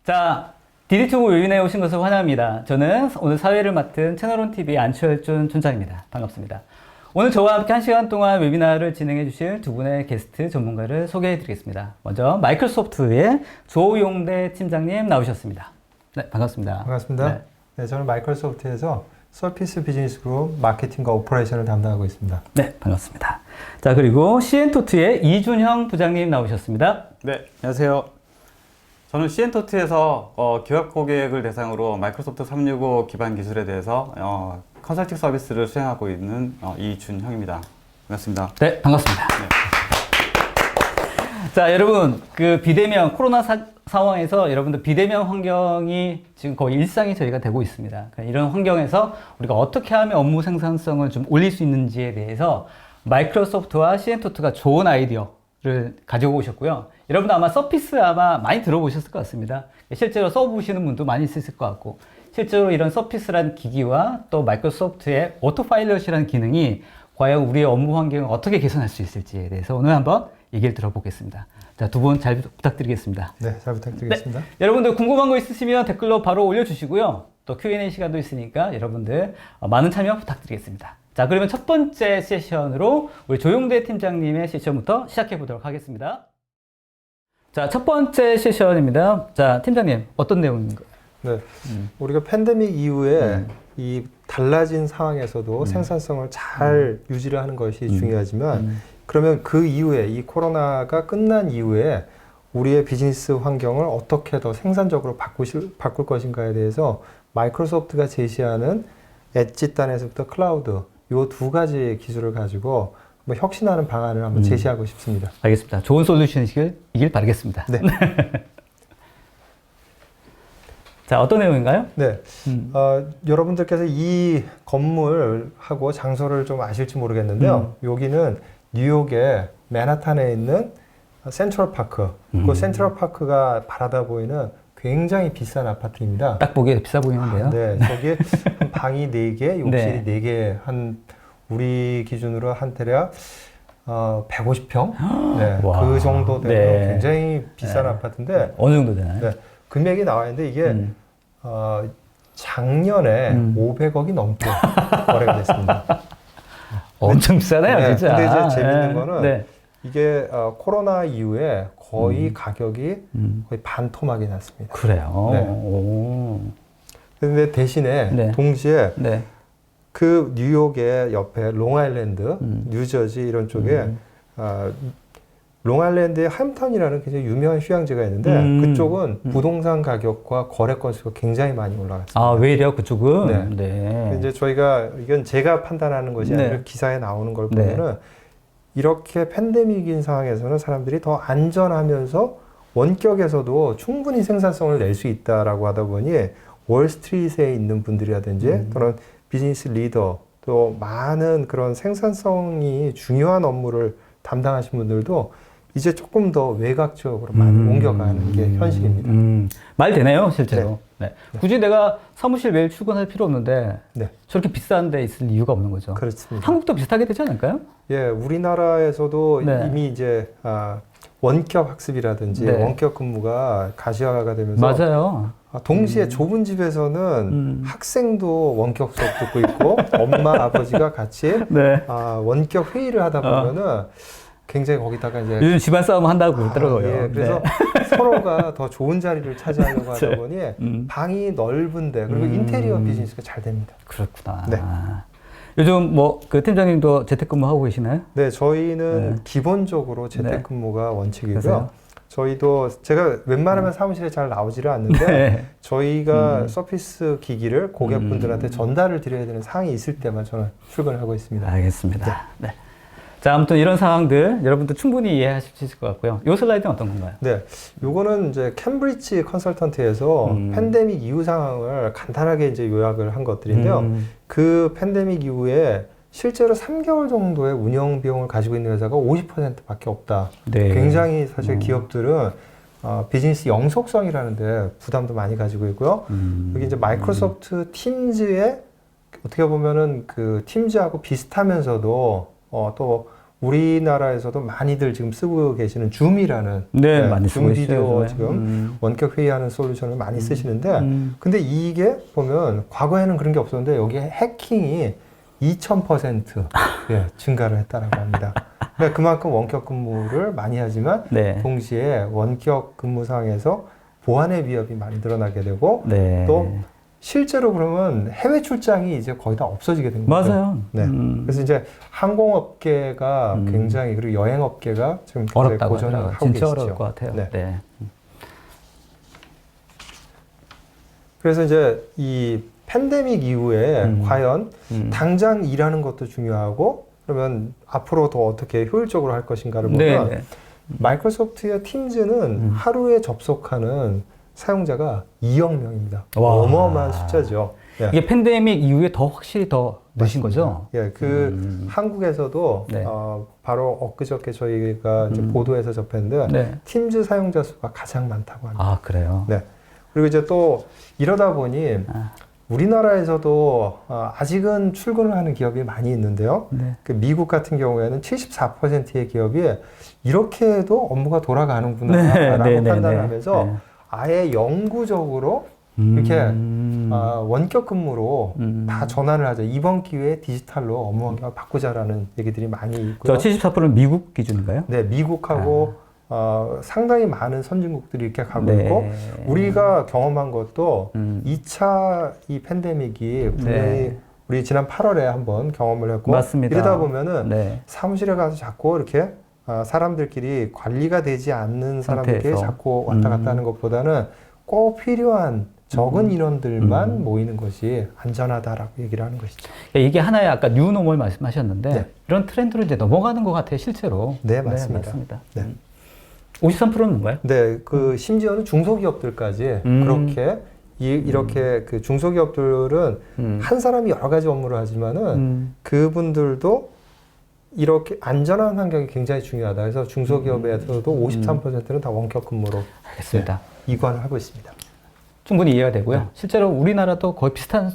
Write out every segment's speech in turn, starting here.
자, 디디투브 웨비나에 오신 것을 환영합니다. 저는 오늘 사회를 맡은 채널온TV의 안철준 촌장입니다. 반갑습니다. 오늘 저와 함께 1시간 동안 웨비나를 진행해 주실 두 분의 게스트 전문가를 소개해 드리겠습니다. 먼저 마이크로소프트의 조용대 팀장님 나오셨습니다. 네, 반갑습니다. 반갑습니다. 네. 네, 저는 마이크로소프트에서 서피스 비즈니스 그룹 마케팅과 오퍼레이션을 담당하고 있습니다. 네, 반갑습니다. 자, 그리고 시엔토트의 이준형 부장님 나오셨습니다. 네, 안녕하세요. 저는 시엔토트에서 기업 고객을 대상으로 마이크로소프트 365 기반 기술에 대해서 컨설팅 서비스를 수행하고 있는 이준형입니다. 반갑습니다. 네, 반갑습니다. 네. 자, 여러분, 그 비대면 코로나 상황에서 여러분들 비대면 환경이 지금 거의 일상이 저희가 되고 있습니다. 그러니까 이런 환경에서 우리가 어떻게 하면 업무 생산성을 좀 올릴 수 있는지에 대해서 마이크로소프트와 시엔토트가 좋은 아이디어를 가지고 오셨고요. 여러분 아마 서피스 아마 많이 들어보셨을 것 같습니다. 실제로 써보시는 분도 많이 있으실 것 같고, 실제로 이런 서피스라는 기기와 또 마이크로소프트의 오토파일럿이라는 기능이 과연 우리의 업무 환경을 어떻게 개선할 수 있을지에 대해서 오늘 한번 얘기를 들어보겠습니다. 자, 두 분 잘 부탁드리겠습니다. 네, 잘 부탁드리겠습니다. 네, 여러분들 궁금한 거 있으시면 댓글로 바로 올려주시고요. 또 Q&A 시간도 있으니까 여러분들 많은 참여 부탁드리겠습니다. 자, 그러면 첫 번째 세션으로 우리 조용대 팀장님의 세션부터 시작해 보도록 하겠습니다. 자, 첫 번째 세션입니다. 자, 팀장님, 어떤 내용인가요? 네, 우리가 팬데믹 이후에 이 달라진 상황에서도 생산성을 잘 유지를 하는 것이 중요하지만 그러면 그 이후에 이 코로나가 끝난 이후에 우리의 비즈니스 환경을 어떻게 더 생산적으로 바꿀 것인가에 대해서 마이크로소프트가 제시하는 엣지 단에서부터 클라우드 요 두 가지 기술을 가지고 뭐 혁신하는 방안을 한번 제시하고 싶습니다. 알겠습니다. 좋은 솔루션이길 바라겠습니다. 네. 자, 어떤 내용인가요? 네. 여러분들께서 이 건물하고 장소를 좀 아실지 모르겠는데요. 여기는 뉴욕의 맨하탄에 있는 센트럴파크. 그 센트럴파크가 바라다 보이는 굉장히 비싼 아파트입니다. 딱 보기에 비싸 보이는데요. 네. 저기 방이 4개, 욕실이 네. 4개, 우리 기준으로 한 대략 150평? 네. 와. 그 정도 되는 네. 굉장히 비싼 아파트인데 어느 정도 되나요? 네. 금액이 나와 있는데 이게 작년에 500억이 넘게 거래가 됐습니다. 엄청 비싸네요, 네, 진짜. 근데 이제 재밌는 네. 거는 네. 이게 코로나 이후에 거의 가격이 거의 반토막이 났습니다. 그래요. 네. 오. 근데 대신에 네. 동시에 네. 그 뉴욕의 옆에 롱아일랜드, 뉴저지 이런 쪽에 롱아일랜드의 햄턴이라는 굉장히 유명한 휴양지가 있는데 그쪽은 부동산 가격과 거래 건수가 굉장히 많이 올라갔습니다. 아, 왜이래요, 그쪽은? 네. 네. 이제 저희가 이건 제가 판단하는 것이 네. 아니라 기사에 나오는 걸 네. 보면은 이렇게 팬데믹인 상황에서는 사람들이 더 안전하면서 원격에서도 충분히 생산성을 낼 수 있다라고 하다 보니 월스트리트에 있는 분들이라든지 또는 비즈니스 리더 또 많은 그런 생산성이 중요한 업무를 담당하신 분들도 이제 조금 더 외곽적으로 많이 옮겨가는 게 현실입니다. 말 되네요, 실제로. 네. 굳이 내가 사무실 매일 출근할 필요 없는데 네. 저렇게 비싼 데 있을 이유가 없는 거죠. 그렇습니다. 한국도 비슷하게 되지 않을까요? 예, 우리나라에서도 네. 이미 이제 원격 학습이라든지 네. 원격 근무가 가시화가 되면서 맞아요. 동시에 좁은 집에서는 학생도 원격 수업 듣고 있고 엄마 아버지가 같이 네. 원격 회의를 하다 보면은 굉장히 거기다가 이제 요즘 집안 싸움 한다고 그러더라고요. 예, 그래서 네. 서로가 더 좋은 자리를 차지하려고 하다 보니 방이 넓은데 그리고 인테리어 비즈니스가 잘 됩니다. 그렇구나. 네. 요즘 뭐 그 팀장님도 재택근무하고 계시나요? 네, 저희는 네. 기본적으로 재택근무가 원칙이고요. 그러세요? 저희도 제가 웬만하면 사무실에 잘 나오지를 않는데 네. 저희가 서피스 기기를 고객분들한테 전달을 드려야 되는 상황이 있을 때만 저는 출근을 하고 있습니다. 알겠습니다. 네. 자, 아무튼 이런 상황들 여러분들 충분히 이해하실 수 있을 것 같고요. 이 슬라이드는 어떤 건가요? 네, 요거는 이제 캠브리지 컨설턴트에서 팬데믹 이후 상황을 간단하게 이제 요약을 한 것들인데요. 그 팬데믹 이후에 실제로 3개월 정도의 운영 비용을 가지고 있는 회사가 50%밖에 없다. 네. 굉장히 사실 기업들은 비즈니스 영속성이라는 데 부담도 많이 가지고 있고요. 여기 이제 마이크로소프트 팀즈의 어떻게 보면은 그 팀즈하고 비슷하면서도 또 우리나라에서도 많이들 지금 쓰고 계시는 줌이라는 네, 많이 쓰고 줌 있어요. 비디오 요즘에. 지금 원격 회의하는 솔루션을 많이 쓰시는데 근데 이게 보면 과거에는 그런 게 없었는데 여기에 해킹이 2000% 예, 증가를 했다라고 합니다. 그러니까 그만큼 원격 근무를 많이 하지만 네. 동시에 원격 근무 상황에서 보안의 위협이 많이 늘어나게 되고 네. 또 실제로 그러면 해외 출장이 이제 거의 다 없어지게 된 거죠. 맞아요. 네. 그래서 이제 항공업계가 굉장히 그리고 여행업계가 지금 굉장히 어렵다고 고전을 하더라고요. 하고 진짜 계시죠. 어려울 것 같아요. 네. 네. 그래서 이제 이 팬데믹 이후에 과연 당장 일하는 것도 중요하고 그러면 앞으로 더 어떻게 효율적으로 할 것인가를 보면 네. 마이크로소프트의 팀즈는 하루에 접속하는 사용자가 2억 명입니다. 와. 어마어마한 숫자죠. 예. 이게 팬데믹 이후에 더 확실히 더 늘신 맞습니다. 거죠? 예, 한국에서도 네. 바로 엊그저께 저희가 이제 보도에서 접했는데 네. 팀즈 사용자 수가 가장 많다고 합니다. 아, 그래요? 네. 그리고 이제 또 이러다 보니 우리나라에서도 아직은 출근을 하는 기업이 많이 있는데요. 네. 그 미국 같은 경우에는 74%의 기업이 이렇게 해도 업무가 돌아가는구나라고 네, 네, 판단을 네, 하면서 네. 아예 영구적으로 이렇게 원격 근무로 다 전환을 하자. 이번 기회에 디지털로 업무 환경을 바꾸자라는 얘기들이 많이 있고요. 저 74%는 미국 기준인가요? 네, 미국하고 상당히 많은 선진국들이 이렇게 가고 네. 있고 우리가 경험한 것도 2차 이 팬데믹이 분명히 네. 우리 지난 8월에 한번 경험을 했고 맞습니다. 이러다 보면은 네. 사무실에 가서 자꾸 이렇게 사람들끼리 관리가 되지 않는 사람들끼리 상태에서. 자꾸 왔다 갔다 하는 것보다는 꼭 필요한 적은 인원들만 모이는 것이 안전하다라고 얘기를 하는 것이죠. 이게 하나의 아까 뉴노멀 말씀하셨는데 네. 이런 트렌드로 이제 넘어가는 것 같아요, 실제로. 네, 맞습니다. 맞습니다. 네. 53%는 뭔가요? 네, 그 심지어는 중소기업들까지 그렇게 이렇게 그 중소기업들은 한 사람이 여러 가지 업무를 하지만은 그분들도 이렇게 안전한 환경이 굉장히 중요하다. 그래서 중소기업에서도 53%는 다 원격 근무로 알겠습니다. 이관을 하고 있습니다. 충분히 이해가 되고요. 실제로 우리나라도 거의 비슷한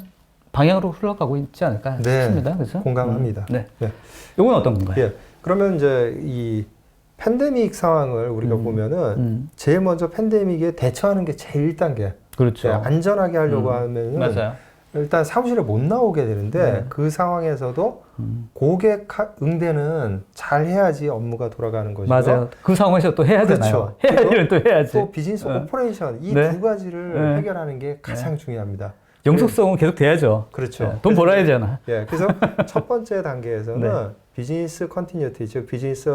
방향으로 흘러가고 있지 않을까 네, 싶습니다. 그래서 공감합니다. 네. 네. 이건 어떤 건가요? 예. 그러면 이제 이 팬데믹 상황을 우리가 보면은 제일 먼저 팬데믹에 대처하는 게 제일 1단계. 그렇죠. 네, 안전하게 하려고 하면은 맞아요. 일단 사무실에 못 나오게 되는데 네. 그 상황에서도 고객 응대는 잘 해야지 업무가 돌아가는 것이고 맞아요. 그 상황에서 또 해야 되나요? 그렇죠. 해야 할 일은 또 해야지. 또 비즈니스 오퍼레이션 이 네. 두 가지를 네. 해결하는 게 가장 중요합니다. 영속성은 계속 돼야죠. 그렇죠. 네, 돈 그래서 벌어야 이제 되잖아. 예, 그래서 첫 번째 단계에서는 네. 비즈니스 컨티뉴티, 즉 비즈니스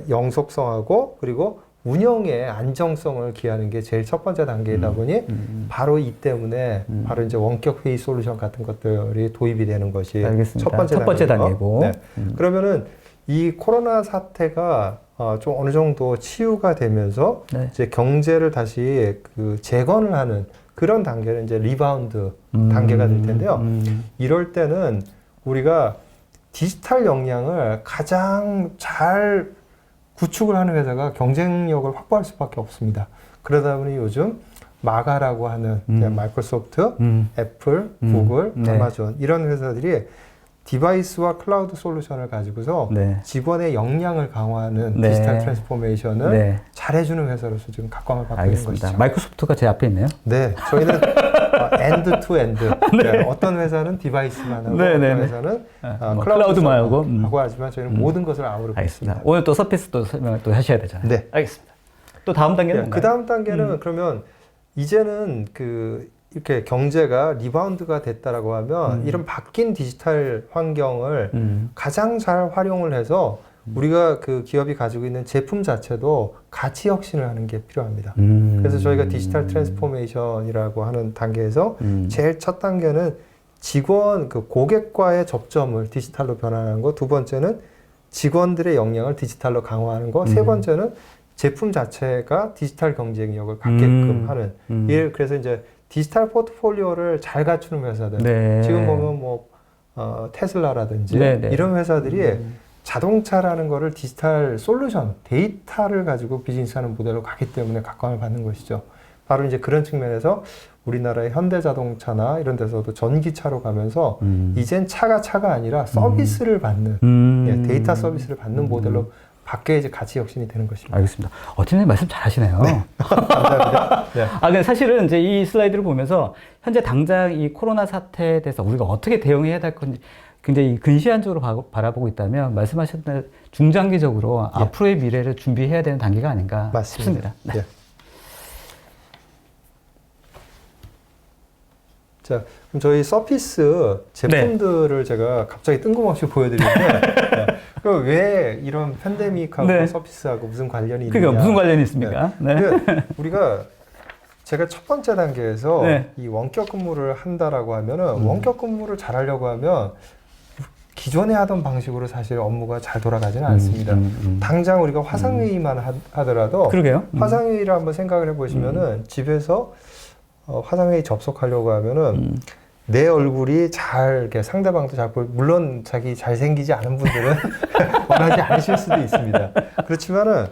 영속성하고 그리고 운영의 안정성을 기하는 게 제일 첫 번째 단계이다 보니 바로 이 때문에 바로 이제 원격 회의 솔루션 같은 것들이 도입이 되는 것이 알겠습니다. 첫 번째 단계고. 네. 그러면은 이 코로나 사태가 좀 어느 정도 치유가 되면서 네. 이제 경제를 다시 그 재건을 하는 그런 단계는 이제 리바운드 단계가 될 텐데요. 이럴 때는 우리가 디지털 역량을 가장 잘 구축을 하는 회사가 경쟁력을 확보할 수밖에 없습니다. 그러다 보니 요즘 마가라고 하는 마이크로소프트, 애플, 구글, 네. 아마존 이런 회사들이 디바이스와 클라우드 솔루션을 가지고서 네. 직원의 역량을 강화하는 네. 디지털 트랜스포메이션을 네. 잘해주는 회사로서 지금 각광을 받고 알겠습니다. 있는 것이죠. 마이크로소프트가 제 앞에 있네요. 네, 저희는 엔드 투 엔드. 네, 어떤 회사는 디바이스만 하고 네, 네, 어떤 네. 회사는 뭐 클라우드만 하고. 하고 하지만 저희는 모든 것을 아우르고 알겠습니다. 있습니다. 오늘 또 서피스 또 설명을 또 하셔야 되잖아요. 네. 알겠습니다. 또 다음 단계는 뭔가요? 그 다음 단계는 그러면 이제는 이렇게 경제가 리바운드가 됐다라고 하면 이런 바뀐 디지털 환경을 가장 잘 활용을 해서 우리가 그 기업이 가지고 있는 제품 자체도 가치 혁신을 하는 게 필요합니다. 그래서 저희가 디지털 트랜스포메이션이라고 하는 단계에서 제일 첫 단계는 직원, 그 고객과의 접점을 디지털로 변화하는 거, 두 번째는 직원들의 역량을 디지털로 강화하는 거, 세 번째는 제품 자체가 디지털 경쟁력을 갖게끔 하는 일. 그래서 이제 디지털 포트폴리오를 잘 갖추는 회사들. 네. 지금 보면 뭐 테슬라라든지 네, 네. 이런 회사들이 자동차라는 거를 디지털 솔루션, 데이터를 가지고 비즈니스하는 모델로 가기 때문에 각광을 받는 것이죠. 바로 이제 그런 측면에서 우리나라의 현대자동차나 이런 데서도 전기차로 가면서 이젠 차가 아니라 서비스를 받는 예, 데이터 서비스를 받는 모델로 바뀌어 이제 가치 혁신이 되는 것입니다. 알겠습니다. 팀장님 말씀 잘하시네요. 감사합니다. 네. 근데 사실은 이제 이 슬라이드를 보면서 현재 당장 이 코로나 사태에 대해서 우리가 어떻게 대응해야 될 건지 굉장히 근시안적으로 바라보고 있다면 말씀하셨던 중장기적으로 예. 앞으로의 미래를 준비해야 되는 단계가 아닌가 맞습니다. 싶습니다. 네. 예. 자, 그럼 저희 서피스 제품들을 제가 갑자기 뜬금없이 보여드리는데 왜 이런 팬데믹하고 네. 서피스하고 무슨 관련이 있느냐? 그러니까 무슨 관련이 있습니까? 네. 근데 우리가 제가 첫 번째 단계에서 네. 이 원격 근무를 한다라고 하면은 원격 근무를 잘 하려고 하면 기존에 하던 방식으로 사실 업무가 잘 돌아가지는 않습니다. 당장 우리가 화상회의만 하더라도 그러게요. 화상회의를 한번 생각을 해보시면은 집에서 화상회의 접속하려고 하면은 내 얼굴이 잘 이렇게 상대방도 잘 보이고 물론 자기 잘생기지 않은 분들은 원하지 않으실 수도 있습니다. 그렇지만은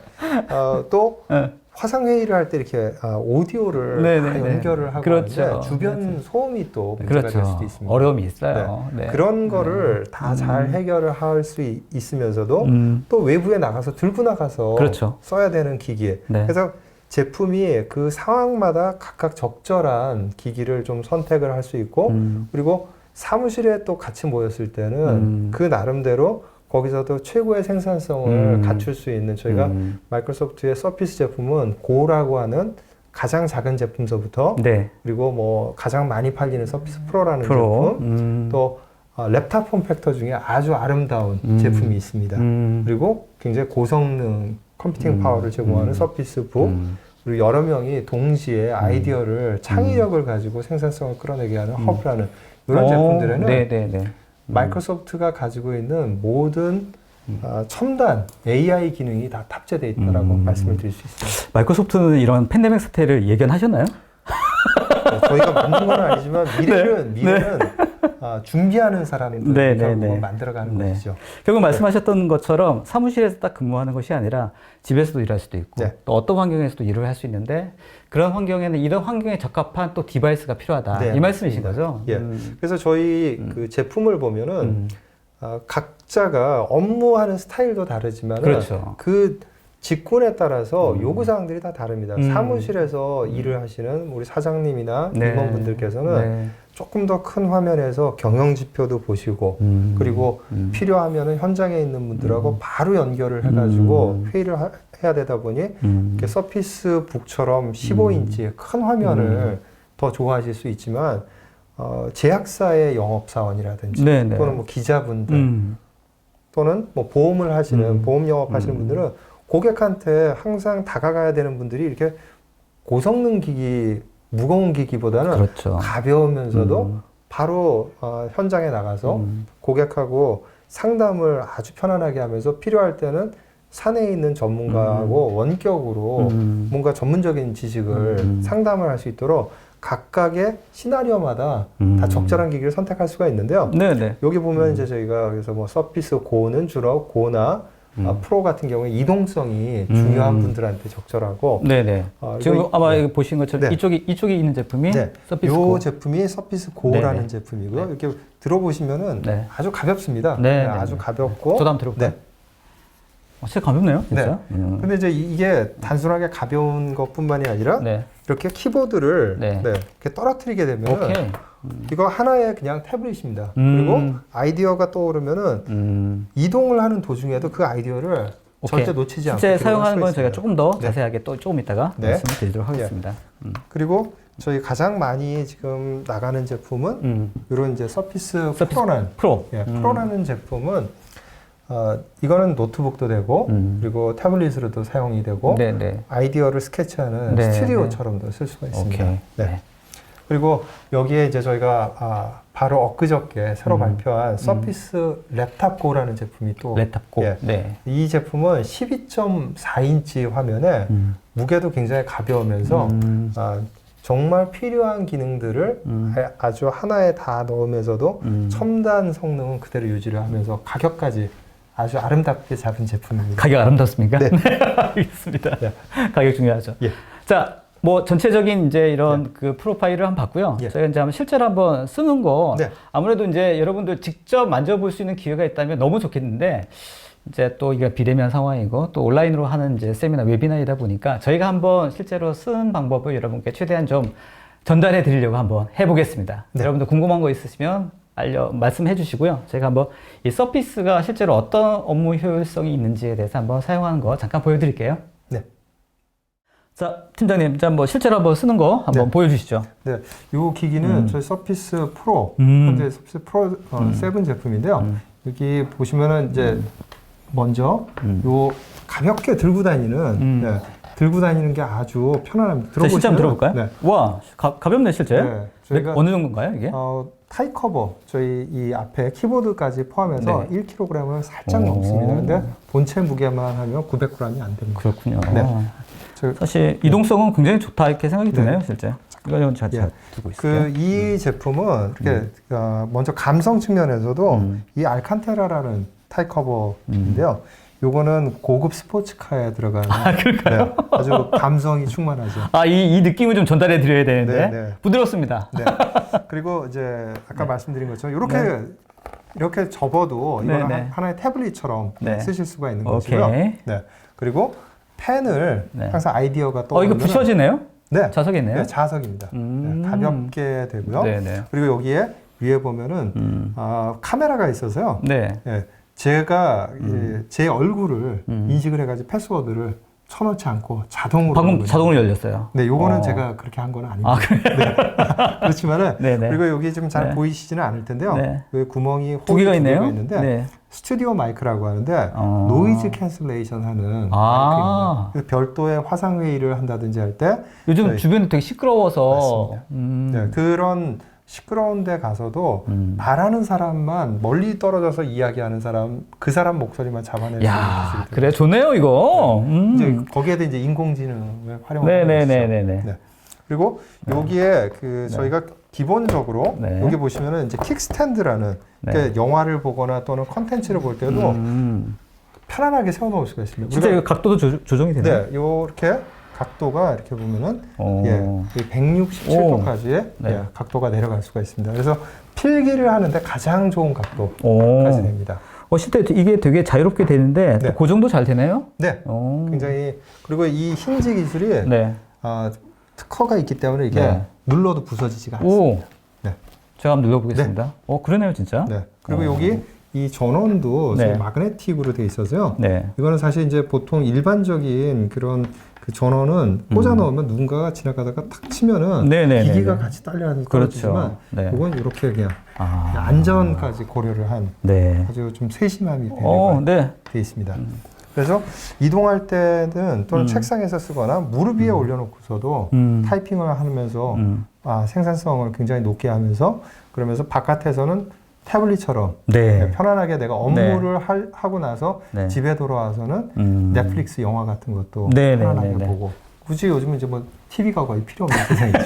또 화상회의를 할 때 이렇게 오디오를 다 연결을 하고 그렇죠. 하는데 주변 소음이 또 문제가 그렇죠. 될 수도 있습니다. 어려움이 있어요. 네. 네. 그런 거를 다 잘 해결을 할 수 있으면서도 또 외부에 나가서 들고 나가서 그렇죠. 써야 되는 기기에 네. 그래서 제품이 그 상황마다 각각 적절한 기기를 좀 선택을 할 수 있고 그리고 사무실에 또 같이 모였을 때는 그 나름대로 거기서도 최고의 생산성을 갖출 수 있는 저희가 마이크로소프트의 서피스 제품은 고라고 하는 가장 작은 제품서부터 네. 그리고 뭐 가장 많이 팔리는 서피스 프로라는 프로. 제품 또 랩탑 폼팩터 중에 아주 아름다운 제품이 있습니다. 그리고 굉장히 고성능 컴퓨팅 파워를 제공하는 서피스 북 그리고 여러 명이 동시에 아이디어를 창의력을 가지고 생산성을 끌어내게 하는 허브라는 이런 제품들에는 네네네. 마이크로소프트가 가지고 있는 모든 첨단 AI 기능이 다 탑재되어 있다라고 말씀을 드릴 수 있습니다. 마이크로소프트는 이런 팬데믹 사태를 예견하셨나요? 네, 저희가 만든 건 아니지만 미래는 준비하는 사람들이 만들어가는 네. 것이죠. 결국 말씀하셨던 것처럼 사무실에서 딱 근무하는 것이 아니라 집에서도 일할 수도 있고 네. 또 어떤 환경에서도 일을 할 수 있는데 그런 환경에는 이런 환경에 적합한 또 디바이스가 필요하다. 네, 이 말씀이신 맞습니다. 거죠? 예. 그래서 저희 그 제품을 보면은 각자가 업무하는 스타일도 다르지만 그렇죠. 그 직군에 따라서 요구사항들이 다 다릅니다. 사무실에서 일을 하시는 우리 사장님이나 네. 임원분들께서는 네. 조금 더 큰 화면에서 경영지표도 보시고 그리고 필요하면은 현장에 있는 분들하고 바로 연결을 해가지고 회의를 해야 되다 보니 이렇게 서피스 북처럼 15인치의 큰 화면을 더 좋아하실 수 있지만 제약사의 영업사원이라든지 네네. 또는 뭐 기자분들 또는 뭐 보험을 하시는 보험 영업하시는 분들은 고객한테 항상 다가가야 되는 분들이 이렇게 고성능 기기, 무거운 기기보다는 그렇죠. 가벼우면서도 바로 현장에 나가서 고객하고 상담을 아주 편안하게 하면서 필요할 때는 사내에 있는 전문가하고 원격으로 뭔가 전문적인 지식을 상담을 할 수 있도록 각각의 시나리오마다 다 적절한 기기를 선택할 수가 있는데요. 네네. 여기 보면 이제 저희가 그래서 뭐 서피스 고는 주로 고나 프로 같은 경우에 이동성이 중요한 분들한테 적절하고 네네. 지금 이거, 아마 여기 보신 것처럼 네. 이쪽에 있는 제품이 서피스 이 고. 제품이 서피스 고라는 네네. 제품이고요. 이렇게 들어보시면은 네. 아주 가볍습니다. 네, 네, 네, 아주 네. 가볍고. 저도 한번 들어볼까요? 네. 진짜 가볍네요, 진짜. 근데 이제 이게 단순하게 가벼운 것뿐만이 아니라 네. 이렇게 키보드를 네. 이렇게 떨어뜨리게 되면 오케이. 이거 하나의 그냥 태블릿입니다. 그리고 아이디어가 떠오르면은 이동을 하는 도중에도 그 아이디어를 오케이. 절대 놓치지 않고 실제 사용하는 들어갈 건 수가 저희가 있습니다. 조금 더 네. 자세하게 또 조금 이따가 네. 말씀을 드리도록 하겠습니다. 그리고 저희 가장 많이 지금 나가는 제품은 이런 이제 서피스 프로라는 프로. 프로라는 제품은 이거는 노트북도 되고 그리고 태블릿으로도 사용이 되고 네네. 아이디어를 스케치하는 네, 스튜디오처럼도 쓸 수가 있습니다. 오케이. 네. 그리고 여기에 이제 저희가 바로 엊그저께 새로 발표한 서피스 랩탑 고라는 제품이 또 랩탑 고. 예. 네. 이 제품은 12.4인치 화면에 무게도 굉장히 가벼우면서 정말 필요한 기능들을 아주 하나에 다 넣으면서도 첨단 성능은 그대로 유지를 하면서 가격까지 아주 아름답게 잡은 제품입니다. 가격 아름답습니까? 네. 알겠습니다. 네. 가격 중요하죠. 예. 자, 뭐 전체적인 이제 이런 그 프로파일을 한번 봤고요. 예. 저희가 이제 한번 실제로 한번 쓰는 거 네. 아무래도 이제 여러분들 직접 만져볼 수 있는 기회가 있다면 너무 좋겠는데 이제 또 이게 비대면 상황이고 또 온라인으로 하는 이제 세미나 웨비나이다 보니까 저희가 한번 실제로 쓰는 방법을 여러분께 최대한 좀 전달해 드리려고 한번 해보겠습니다. 네. 여러분들 궁금한 거 있으시면 말씀해 주시고요. 제가 한번 이 서피스가 실제로 어떤 업무 효율성이 있는지에 대해서 한번 사용하는 거 잠깐 보여드릴게요. 네. 자, 팀장님, 자, 뭐 실제로 한번 쓰는 거 한번 네. 보여주시죠. 네, 이 기기는 저희 서피스 프로, 음. 현재 서피스 프로 7 제품인데요. 여기 보시면은 이제 먼저 요 가볍게 들고 다니는 네, 들고 다니는 게 아주 편안합니다. 자, 실제 한번 들어볼까요? 네. 와, 가볍네 실제. 네, 저희가 어느 정도인가요 이게? 타이 커버 저희 이 앞에 키보드까지 포함해서 네. 1kg을 살짝 오. 넘습니다. 근데 본체 무게만 하면 900g이 안 됩니다. 그렇군요. 네. 저- 사실 이동성은 굉장히 좋다 이렇게 생각이 네. 드네요 실제. 이거 잘 예. 두고 있어요. 이 제품은 이렇게 먼저 감성 측면에서도 이 알칸테라라는 타이 커버인데요. 요거는 고급 스포츠카에 들어가는 네, 아주 감성이 충만하죠. 아, 이 느낌을 좀 전달해 드려야 되는데 네, 네. 부드럽습니다. 네. 그리고 이제 아까 말씀드린 것처럼 네. 이렇게 접어도 네, 이거는 네. 하나의 태블릿처럼 네. 쓰실 수가 있는 오케이. 것이고요. 네. 그리고 펜을 네. 항상 아이디어가 이거 떠오르면 부셔지네요? 네. 자석이네요. 네, 자석입니다. 네, 가볍게 되고요. 네네. 그리고 여기에 위에 보면은 카메라가 있어서요. 네. 네, 제가 제 얼굴을 인식을 해가지고 패스워드를 쳐놓지 않고 자동으로 방금 하거든요. 자동으로 열렸어요. 네, 요거는 어. 제가 그렇게 한 건 아닙니다. 아, 그래? 네. 그렇지만은 네네. 그리고 여기 좀 잘 네. 보이시지는 않을 텐데요. 네. 여기 구멍이 홀이 두 개가 있네요. 있는데 네. 스튜디오 마이크라고 하는데 어. 노이즈 캔슬레이션 하는 아. 마이크입니다. 그래서 별도의 화상 회의를 한다든지 할 때 요즘 저희- 주변이 되게 시끄러워서. 네, 그런 시끄러운 데 가서도 말하는 사람만 멀리 떨어져서 이야기하는 사람 그 사람 목소리만 잡아낼 수 있는 야, 기술이 그래 좋네요 이거. 이제 거기에다 이제 인공지능을 활용하는 네네네네네. 네. 그리고 여기에 그 저희가 기본적으로 네. 여기 보시면은 이제 킥스탠드라는 네. 그러니까 영화를 보거나 또는 컨텐츠를 볼 때도 편안하게 세워놓을 수가 있습니다. 진짜 이거 각도도 조정이 되나요? 네, 요렇게 각도가 이렇게 보면은 오. 예, 167도까지의 네. 예, 각도가 내려갈 수가 있습니다. 그래서 필기를 하는데 가장 좋은 각도까지 오. 됩니다. 실제 이게 되게 자유롭게 되는데 네. 또 고정도 잘 되나요? 네, 오. 굉장히 그리고 이 힌지 기술이 네. 특허가 있기 때문에 이게 네. 눌러도 부서지지가 않습니다. 오. 네. 제가 한번 눌러보겠습니다. 그러네요 진짜. 네. 그리고 여기 이 전원도 네. 저희 마그네틱으로 되어 있어서요. 네. 이거는 사실 이제 보통 일반적인 그런 그 전원은 꽂아 넣으면 누군가가 지나가다가 탁 치면은 네네네네. 기기가 같이 딸려서 떨어지지만 그렇죠. 네. 이건 이렇게 그냥 아. 안전까지 고려를 한 네. 아주 좀 세심함이 배려가 네. 되어 있습니다. 그래서 이동할 때는 또는 책상에서 쓰거나 무릎 위에 올려놓고서도 타이핑을 하면서 생산성을 굉장히 높게 하면서 그러면서 바깥에서는 태블릿처럼 네. 편안하게 내가 업무를 하고 나서 네. 집에 돌아와서는 넷플릭스 영화 같은 것도 네, 편안하게 네, 네, 네. 보고 굳이 요즘은 이제 뭐 TV가 거의 필요 없는 세상이죠.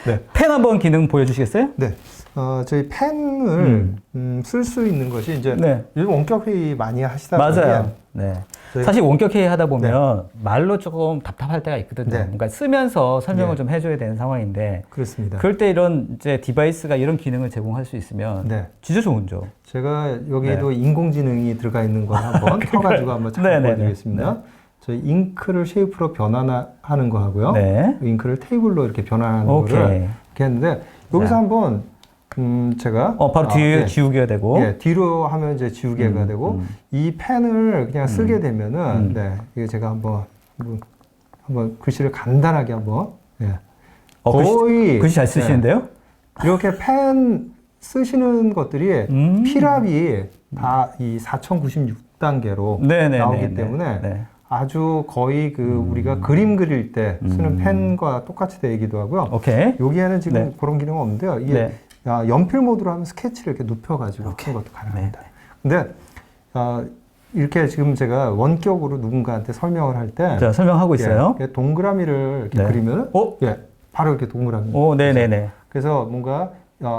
네. 펜 한번 기능 보여주시겠어요? 네. 저희 펜을 쓸 수 있는 것이 이제 네. 요즘 원격 회의 많이 하시다 맞아요. 네. 저희- 사실 원격 회의 하다 보면 말로 조금 답답할 때가 있거든요. 네. 그러니까 쓰면서 설명을 네. 좀 해줘야 되는 상황인데 그렇습니다. 그럴 때 이런 이제 디바이스가 이런 기능을 제공할 수 있으면 네. 진짜 좋은죠. 제가 여기에도 인공지능이 들어가 있는 걸 한번 켜가지고 한번 네, 잠깐 네, 네. 보여드리겠습니다. 저희 잉크를 쉐이프로 변환하는 거 하고요. 네. 잉크를 테이블로 이렇게 변환하는 오케이. 거를 이렇게 했는데 여기서 자. 한번 제가 바로 뒤에 네. 지우개가 되고. 예, 뒤로 하면 이제 지우개가 되고 이 펜을 그냥 쓰게 되면은 네, 이게 제가 한번 글씨를 간단하게 한번 예. 거의 글씨 잘 쓰시는데요? 네, 이렇게 펜 쓰시는 것들이 필압이 다 이 4096단계로 네네. 나오기 때문에 네. 아주 거의 그 우리가 그림 그릴 때 쓰는 펜과 똑같이 되기도 하고요. 오케이. 여기에는 지금 네. 그런 기능은 없는데요. 이게 네. 연필 모드로 하면 스케치를 이렇게 눕혀가지고 하는 것도 가능합니다. 근데 이렇게 지금 제가 원격으로 누군가한테 설명을 할 때 자, 설명하고 있어요. 예, 동그라미를 이렇게 네. 그리면 예, 바로 이렇게 동그라미. 오, 네네네. 그래서 뭔가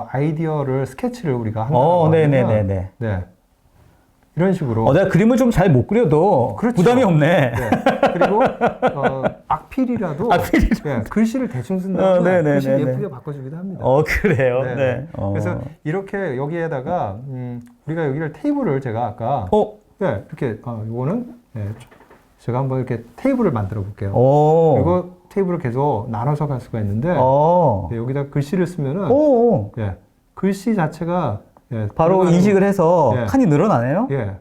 아이디어를 스케치를 우리가 한다고 하면 네네네네. 네. 이런 식으로 내가 그림을 좀 잘 못 그려도 그렇죠. 부담이 없네. 네. 그리고 악필이라도 악필이라도. 예, 글씨를 대충 쓴 다음에 네네네네. 글씨 예쁘게 바꿔주기도 합니다. 그래요? 네. 네. 그래서 이렇게 여기에다가 우리가 여기를 테이블을 제가 아까 네, 이렇게 이거는 네, 제가 한번 이렇게 테이블을 만들어 볼게요. 그리고 테이블을 계속 나눠서 갈 수가 있는데 네, 여기다 글씨를 쓰면은 예, 글씨 자체가 예, 바로 들어가는 인식을 해서 예. 칸이 늘어나네요? 예,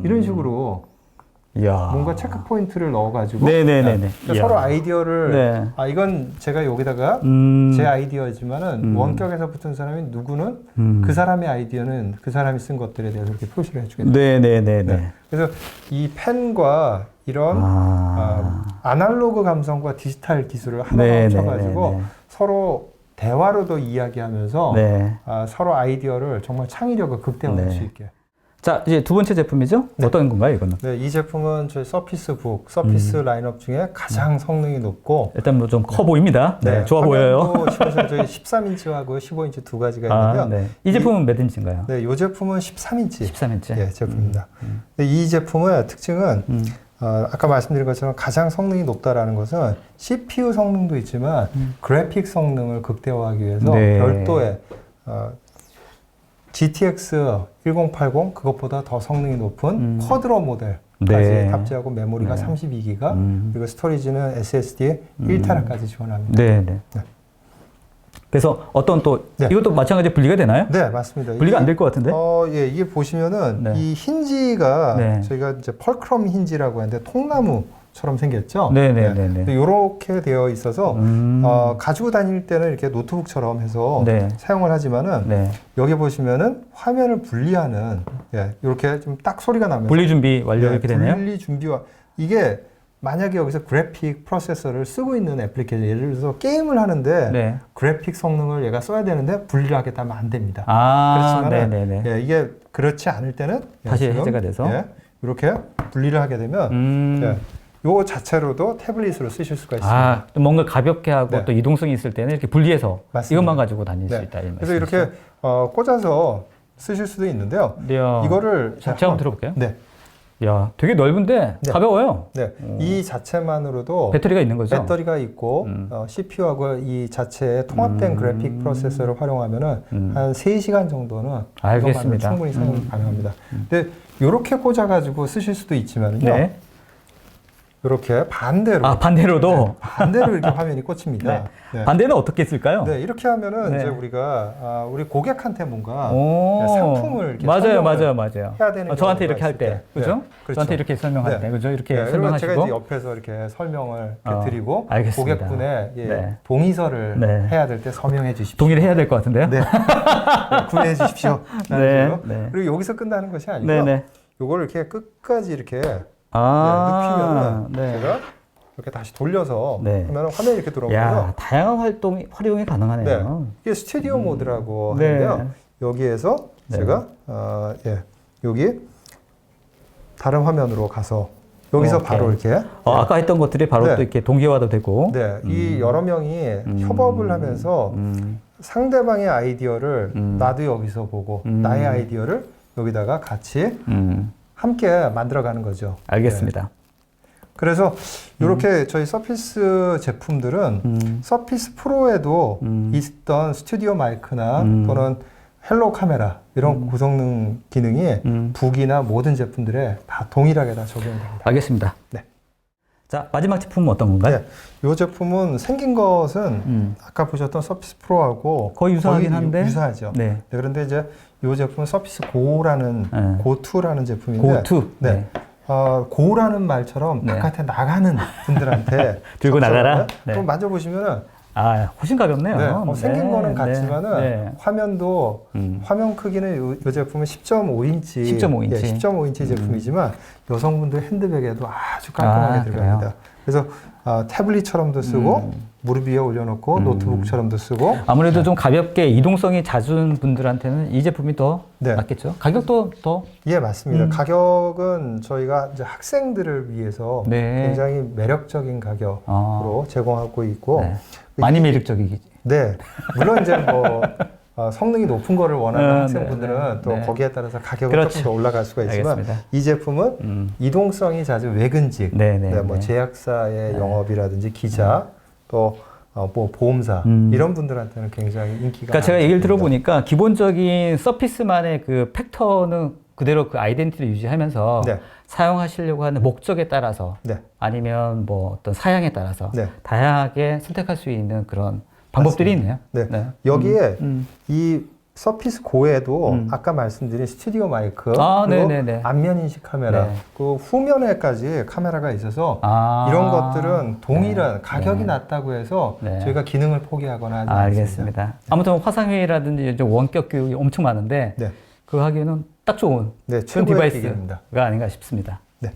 이런 식으로 이야. 뭔가 체크 포인트를 넣어가지고 네네네네. 그러니까 서로 아이디어를 네. 이건 제가 여기다가 제 아이디어지만은 원격에서 붙은 사람이 누구는 그 사람의 아이디어는 그 사람이 쓴 것들에 대해서 이렇게 표시를 해주겠다. 네네네네. 네. 그래서 이 펜과 이런 아날로그 감성과 디지털 기술을 하나 합쳐가지고 서로 대화로도 이야기하면서 네. 서로 아이디어를 정말 창의력을 극대화할 수 있게. 자, 이제 두 번째 제품이죠? 네. 어떤 건가요, 이거는? 네, 이 제품은 저희 서피스 북, 서피스 라인업 중에 가장 성능이 높고 일단 뭐 좀 커 보입니다. 네, 좋아 보여요. 지금 저희 13인치하고 15인치 두 가지가 있는데요. 네. 이 제품은 몇 인치인가요? 네, 이 제품은 13인치. 13인치. 예, 제품입니다. 근데 이 제품의 특징은 아까 말씀드린 것처럼 가장 성능이 높다라는 것은 CPU 성능도 있지만 그래픽 성능을 극대화하기 위해서 별도의 GTX 1080 그것보다 더 성능이 높은 쿼드로 모델까지 탑재하고 메모리가 32기가 그리고 스토리지는 SSD 1테라까지 지원합니다. 네. 그래서 어떤 또 이것도 마찬가지 분리가 되나요? 네, 맞습니다. 분리가 안 될 것 같은데? 예, 이게 보시면은 이 힌지가 저희가 이제 펄크럼 힌지라고 하는데 통나무처럼 생겼죠. 네네네. 이렇게 되어 있어서 가지고 다닐 때는 이렇게 노트북처럼 해서 사용을 하지만은 여기 보시면은 화면을 분리하는 이렇게 좀 딱 소리가 나면서 분리 준비 완료 이렇게 되네요. 분리 준비와 이게 만약에 여기서 그래픽 프로세서를 쓰고 있는 애플리케이션 예를 들어서 게임을 하는데 그래픽 성능을 얘가 써야 되는데 분리를 하겠다면 안 됩니다. 그렇지만 이게 그렇지 않을 때는 다시 해제가 돼서 이렇게 분리를 하게 되면 요 자체로도 태블릿으로 쓰실 수가 있습니다. 뭔가 가볍게 하고 또 이동성이 있을 때는 이렇게 분리해서 맞습니다. 이것만 가지고 다닐 수 있다. 그래서 이렇게 꽂아서 쓰실 수도 있는데요. 이거를 제가 한번 들어볼게요. 네. 야, 되게 넓은데 가벼워요. 네, 이 자체만으로도 배터리가 있는 거죠? 배터리가 있고 CPU하고 이 자체의 통합된 그래픽 프로세서를 활용하면은 한 3시간 정도는 알겠습니다. 충분히 사용 가능합니다. 근데 이렇게 꽂아가지고 쓰실 수도 있지만요. 이렇게 반대로 반대로도 반대로 이렇게 화면이 꽂힙니다. 반대는 어떻게 쓸까요? 네, 이렇게 하면은 이제 우리가 우리 고객한테 뭔가 오. 상품을 이렇게 맞아요. 해야 되는 저한테 이렇게 할 때, 그죠? 그렇죠. 저한테 이렇게 설명할 때, 그죠? 이렇게 그리고 설명하시고. 제가 이제 옆에서 이렇게 설명을 이렇게 드리고 알겠습니다. 고객분의 동의서를 해야 될 때 서명해 주십시오. 동의를 해야 될 것 같은데요? 구매해 주십시오. 그리고 여기서 끝나는 것이 아니고요. 요거를 이렇게 끝까지 이렇게 눕히면은 제가 이렇게 다시 돌려서 하면 화면이 이렇게 들어오고요. 다양한 활용이 가능하네요. 이게 스튜디오 모드라고 하는데요. 여기에서 제가 여기 다른 화면으로 가서 여기서 바로 이렇게 아까 했던 것들이 바로 또 이렇게 동기화도 되고 이 여러 명이 협업을 하면서 상대방의 아이디어를 나도 여기서 보고 나의 아이디어를 여기다가 같이 함께 만들어가는 거죠. 알겠습니다. 그래서 이렇게 저희 서피스 제품들은 서피스 프로에도 있던 스튜디오 마이크나 또는 헬로 카메라 이런 고성능 기능이 북이나 모든 제품들에 다 동일하게 다 적용됩니다. 알겠습니다. 자, 마지막 제품은 어떤 건가요? 이 제품은 생긴 것은 아까 보셨던 서피스 프로하고 거의 유사하긴 한데 유사하죠. 그런데 이제 이 제품은 서피스 고라는 고2라는 제품인데 고라는 말처럼 바깥에 나가는 분들한테 들고 나가라. 좀 만져보시면은 훨씬 가볍네요. 생긴 거는 같지만은 화면도 화면 크기는 이 제품은 10.5인치 10.5인치 제품이지만 여성분들 핸드백에도 아주 깔끔하게 들어갑니다. 그래서 태블릿처럼도 쓰고 무릎 위에 올려놓고 노트북처럼도 쓰고 아무래도 좀 가볍게 이동성이 잦은 분들한테는 이 제품이 더 낫겠죠? 가격도 더? 예, 맞습니다. 가격은 저희가 이제 학생들을 위해서 굉장히 매력적인 가격으로 제공하고 있고 많이 매력적이겠지. 물론 이제 뭐 성능이 높은 거를 원하는 학생분들은 네, 네, 또 네. 거기에 따라서 가격은 그렇죠. 조금 더 올라갈 수가 있지만 알겠습니다. 이 제품은 이동성이 잦은 외근직, 네, 네, 뭐 네. 제약사의 영업이라든지 기자 또 뭐 보험사 이런 분들한테는 굉장히 인기가 그러니까 제가 얘기를 많습니다. 들어보니까 기본적인 서피스만의 그 팩터는 그대로 그 아이덴티티를 유지하면서 네. 사용하시려고 하는 목적에 따라서 네. 아니면 뭐 어떤 사양에 따라서 네. 다양하게 선택할 수 있는 그런 방법들이 있네요. 네. 여기에 음. 이 서피스 고에도 아까 말씀드린 스튜디오 마이크 아, 그리고 네네네. 안면 인식 카메라 네. 그 후면에까지 카메라가 있어서 아. 이런 것들은 동일한 네. 가격이 네. 낮다고 해서 네. 저희가 기능을 포기하거나 하지 알겠습니다. 아무튼 화상회의라든지 이제 원격 교육이 엄청 많은데 네. 그거 하기에는 딱 좋은 네, 그런 최고의 디바이스가 기기입니다. 아닌가 싶습니다. 네.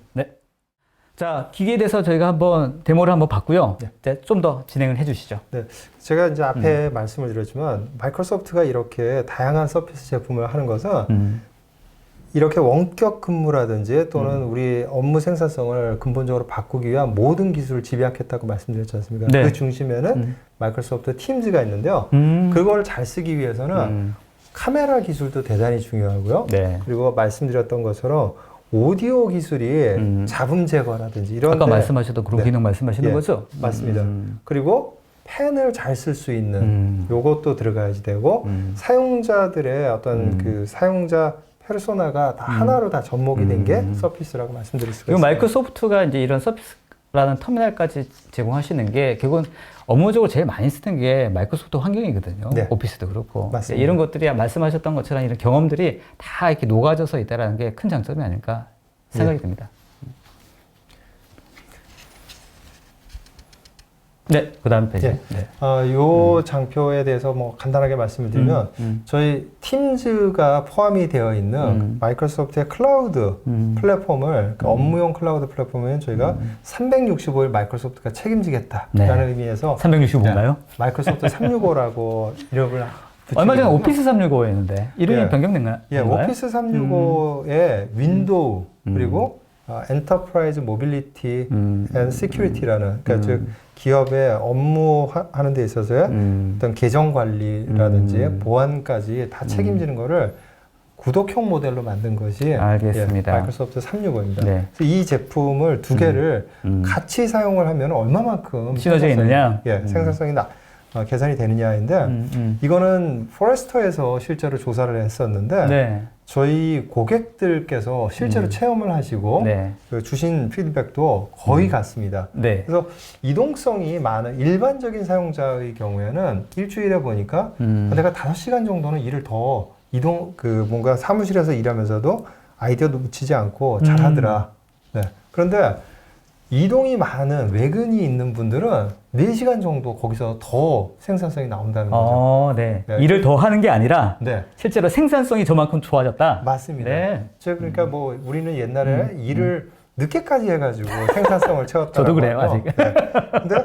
자, 기기에 대해서 저희가 한번 데모를 한번 봤고요. 네. 이제 좀 더 진행을 해주시죠. 네, 제가 이제 앞에 말씀을 드렸지만 마이크로소프트가 이렇게 다양한 서피스 제품을 하는 것은 이렇게 원격 근무라든지 또는 우리 업무 생산성을 근본적으로 바꾸기 위한 모든 기술을 집약했다고 말씀드렸지 않습니까? 네. 그 중심에는 마이크로소프트 팀즈가 있는데요. 그걸 잘 쓰기 위해서는 카메라 기술도 대단히 중요하고요. 네. 그리고 말씀드렸던 것처럼 오디오 기술이 잡음 제거라든지 이런 아까 데 말씀하셨던 그런 네. 기능 말씀하시는 예, 거죠? 맞습니다. 그리고 펜을 잘 쓸 수 있는 요것도 들어가야지 되고 사용자들의 어떤 그 사용자 페르소나가 다 하나로 다 접목이 된 게 서피스라고 말씀드릴 수가 그리고 있습니다. 마이크로소프트가 이제 이런 서피스라는 터미널까지 제공하시는 게 결국은 업무적으로 제일 많이 쓰는 게 마이크로소프트 환경이거든요. 네. 오피스도 그렇고. 맞습니다. 이런 것들이 말씀하셨던 것처럼 이런 경험들이 다 이렇게 녹아져서 있다는 게 큰 장점이 아닐까 생각이 듭니다. 네, 그 다음 페이지. 네. 네. 요 장표에 대해서 뭐 간단하게 말씀을 드리면 저희 팀즈가 포함이 되어 있는 마이크로소프트의 클라우드 플랫폼을 그 업무용 클라우드 플랫폼은 저희가 365일 마이크로소프트가 책임지겠다라는 네. 의미에서 365인가요? 마이크로소프트 365라고 이름을 얼마 전에 붙이게 오피스 365였는데 이름이 예. 변경된가요? 예, 오피스 365의 윈도우 그리고 엔터프라이즈 모빌리티 앤 시큐리티라는 그러니까 즉 기업의 업무하는 데 있어서의 어떤 계정 관리라든지 보안까지 다 책임지는 거를 구독형 모델로 만든 것이 알겠습니다. 예, 마이크로소프트 365입니다. 네. 그래서 이 제품을 두 개를 같이 사용을 하면 얼마만큼 시너지가 있느냐? 생산성이 개선이 되느냐인데 이거는 포레스터에서 실제로 조사를 했었는데 네. 저희 고객들께서 실제로 체험을 하시고 네. 그 주신 피드백도 거의 같습니다. 네. 그래서 이동성이 많은 일반적인 사용자의 경우에는 일주일에 보니까 내가 5시간 정도는 일을 더 뭔가 사무실에서 일하면서도 아이디어도 묻히지 않고 잘하더라. 네. 그런데 이동이 많은 외근이 있는 분들은 4시간 정도 거기서 더 생산성이 나온다는 거죠. 네. 네. 일을 더 하는 게 아니라 네. 실제로 생산성이 저만큼 좋아졌다. 맞습니다. 네. 제가 그러니까 뭐 우리는 옛날에 일을 늦게까지 해가지고 생산성을 채웠다. 저도 그래요, 아직. 네. 근데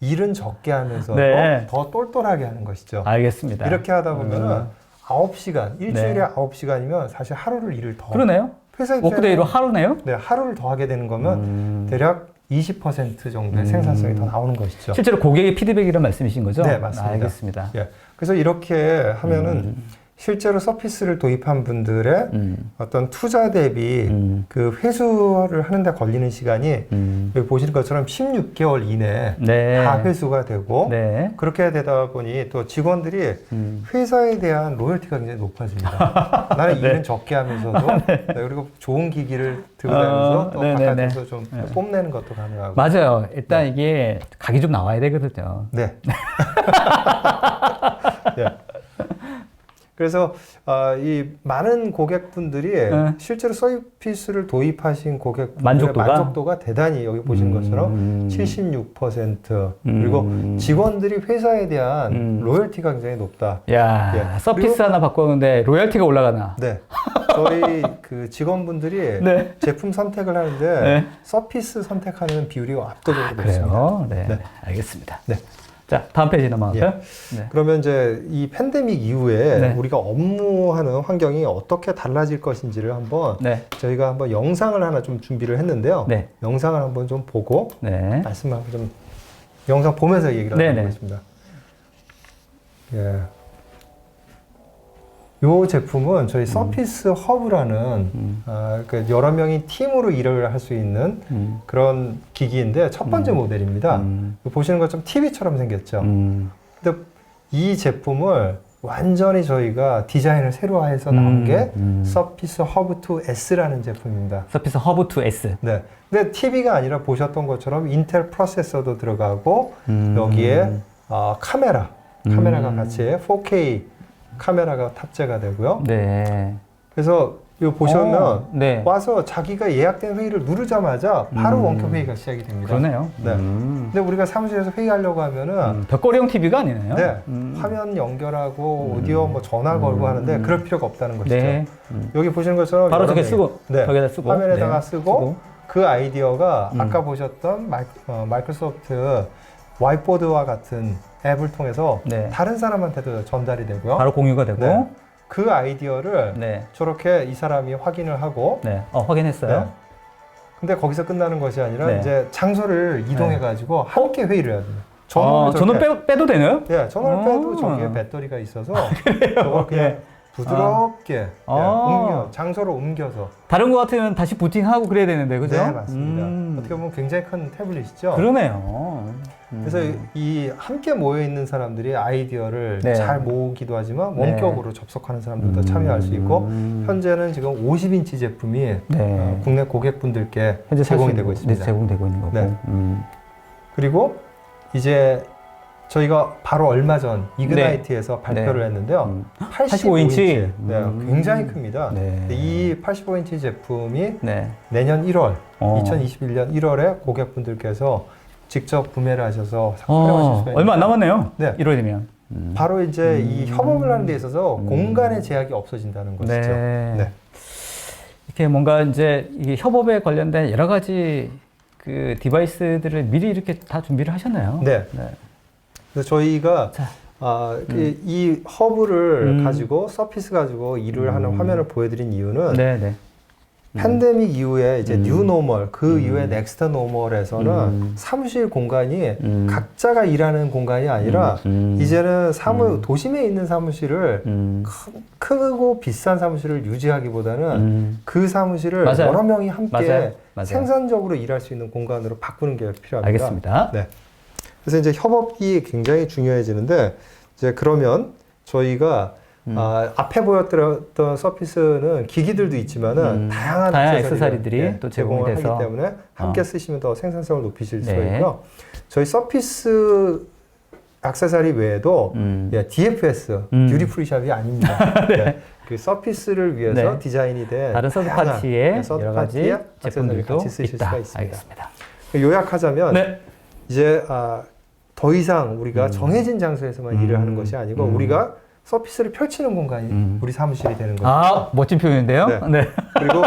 일은 적게 하면서 네. 더 똘똘하게 하는 것이죠. 알겠습니다. 이렇게 하다 보면은 9시간, 일주일에 네. 9시간이면 사실 하루를 일을 더. 그러네요. 회사 워크데이로 하루네요? 네, 하루를 더 하게 되는 거면 대략 20% 정도의 생산성이 더 나오는 것이죠. 실제로 고객의 피드백이란 말씀이신 거죠? 네, 맞습니다. 알겠습니다. 예. 그래서 이렇게 하면은 실제로 서피스를 도입한 분들의 어떤 투자 대비 그 회수를 하는데 걸리는 시간이 여기 보시는 것처럼 16개월 이내에 네. 다 회수가 되고 네. 그렇게 되다 보니 또 직원들이 회사에 대한 로열티가 굉장히 높아집니다. 나는 일은 적게 하면서도 네, 그리고 좋은 기기를 들고 다니면서 또 네네네. 바깥에서 좀 뽐내는 것도 가능하고. 맞아요. 일단 이게 각이 좀 나와야 되거든요. 네. 예. 그래서 이 많은 고객분들이 실제로 서피스를 도입하신 고객분들의 만족도가 대단히 여기 보시는 것처럼 76% 그리고 직원들이 회사에 대한 로열티가 굉장히 높다. 야, 예. 서피스 그리고- 하나 바꿨는데 로열티가 올라가나? 네. 저희 그 직원분들이 네. 제품 선택을 하는데 네. 서피스 선택하는 비율이 압도적으로 높습니다. 그래요? 네. 네. 알겠습니다. 네. 자, 다음 페이지 넘어갈까요? 네. 그러면 이제 이 팬데믹 이후에 네. 우리가 업무하는 환경이 어떻게 달라질 것인지를 한번 네. 저희가 한번 영상을 하나 좀 준비를 했는데요. 네. 영상을 한번 좀 보고 네. 말씀을 한번 좀 영상 보면서 얘기를 네네. 해보겠습니다. 예. 요 제품은 저희 서피스 허브라는 그 여러 명이 팀으로 일을 할 수 있는 그런 기기인데 첫 번째 모델입니다. 보시는 것처럼 TV처럼 생겼죠. 근데 이 제품을 완전히 저희가 디자인을 새로화해서 나온 게 서피스 허브 2S라는 제품입니다. 서피스 허브 2S. 네. 근데 TV가 아니라 보셨던 것처럼 인텔 프로세서도 들어가고 여기에 카메라가 같이 4K 카메라가 탑재가 되고요. 네. 그래서 이거 보시면 네. 와서 자기가 예약된 회의를 누르자마자 바로 원격 회의가 시작이 됩니다. 그러네요. 네. 근데 우리가 사무실에서 회의하려고 하면은 벽걸이형 TV가 아니네요. 네. 화면 연결하고 오디오 뭐 전화 걸고 하는데 그럴 필요가 없다는 것이죠. 네. 여기 보시는 것처럼 바로 저게 여러 쓰고, 네. 벽에다 쓰고. 화면에다가 네. 쓰고 그 아이디어가 아까 보셨던 마이크로소프트 와이트보드와 같은 앱을 통해서 네. 다른 사람한테도 전달이 되고요. 바로 공유가 되고. 네. 그 아이디어를 네. 저렇게 이 사람이 확인을 하고 네. 확인했어요. 네. 근데 거기서 끝나는 것이 아니라 네. 이제 장소를 이동해 가지고 함께 회의를 해야 돼요. 전원 빼도 되나요? 예, 전원을 빼도 저기에 배터리가 있어서 저걸 그냥 부드럽게 장소를 옮겨서 다른 거 같으면 다시 부팅하고 그래야 되는데, 그죠? 네, 맞습니다. 어떻게 보면 굉장히 큰 태블릿이죠. 그러네요. 그래서 이 함께 모여 있는 사람들이 아이디어를 네. 잘 모으기도 하지만 네. 원격으로 접속하는 사람들도 참여할 수 있고 현재는 지금 50인치 제품이 네. 국내 고객분들께 현재 제공이 되고 있습니다. 네, 제공되고 있는 거고. 네. 그리고 이제 저희가 바로 얼마 전 이그나이트에서 발표를 했는데요. 85인치. 네, 굉장히 큽니다. 네. 이 85인치 제품이 네. 내년 1월, 2021년 1월에 고객분들께서 직접 구매를 하셔서 활용하실 수가 있는 얼마 안 남았네요. 네. 1월이면. 바로 이제 이 협업을 하는 데 있어서 공간의 제약이 없어진다는 것이죠. 네. 네. 이렇게 뭔가 이제 이게 협업에 관련된 여러 가지 그 디바이스들을 미리 이렇게 다 준비를 하셨나요? 네. 네. 그래서 저희가 자. 이 허브를 가지고 서피스 가지고 일을 하는 화면을 보여드린 이유는 네, 네. 팬데믹 이후에 이제 뉴 노멀 그 이후에 넥스트 노멀에서는 사무실 공간이 각자가 일하는 공간이 아니라 이제는 도심에 있는 사무실을 크고 비싼 사무실을 유지하기보다는 그 사무실을 맞아요. 여러 명이 함께 맞아요. 생산적으로 일할 수 있는 공간으로 바꾸는 게 필요합니다. 알겠습니다. 네. 그래서 이제 협업이 굉장히 중요해지는데 이제 그러면 저희가 앞에 보였던 서피스는 기기들도 있지만은 다양한 액세서리들이 또 제공이 제공을 돼서 하기 때문에 함께 쓰시면 더 생산성을 높이실 수가 네. 있고요. 저희 서피스 액세서리 외에도 DFS 듀티 프리 샵이 아닙니다. 네. 그 서피스를 위해서 네. 디자인이 된 다른 서드파티의 여러 가지 액세서리 제품들도 같이 쓰실 있다. 수가 있습니다. 알겠습니다. 요약하자면 네. 이제 더 이상 우리가 정해진 장소에서만 일을 하는 것이 아니고 우리가 서피스를 펼치는 공간이 우리 사무실이 되는 거죠. 멋진 표현인데요. 네. 네. 그리고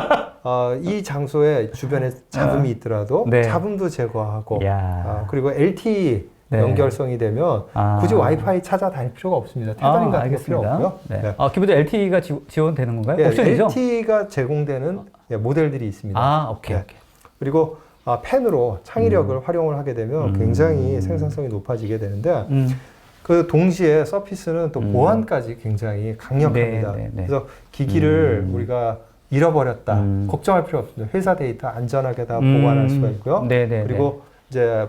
이 장소에 주변에 잡음이 있더라도 네. 잡음도 제거하고 야. 그리고 LTE 네. 연결성이 되면 굳이 와이파이 찾아다닐 필요가 없습니다. 테더링 같은 거 필요 없고요. 네. 네. 기본적으로 LTE가 지원되는 건가요? 예, 옵션이죠? LTE가 제공되는 모델들이 있습니다. 오케이. 네. 오케이. 그리고 펜으로 창의력을 활용을 하게 되면 굉장히 생산성이 높아지게 되는데 그 동시에 서피스는 또 보안까지 굉장히 강력합니다. 네. 그래서 기기를 우리가 잃어버렸다 걱정할 필요 없습니다. 회사 데이터 안전하게 다 보관할 수가 있고요. 네네. 그리고 이제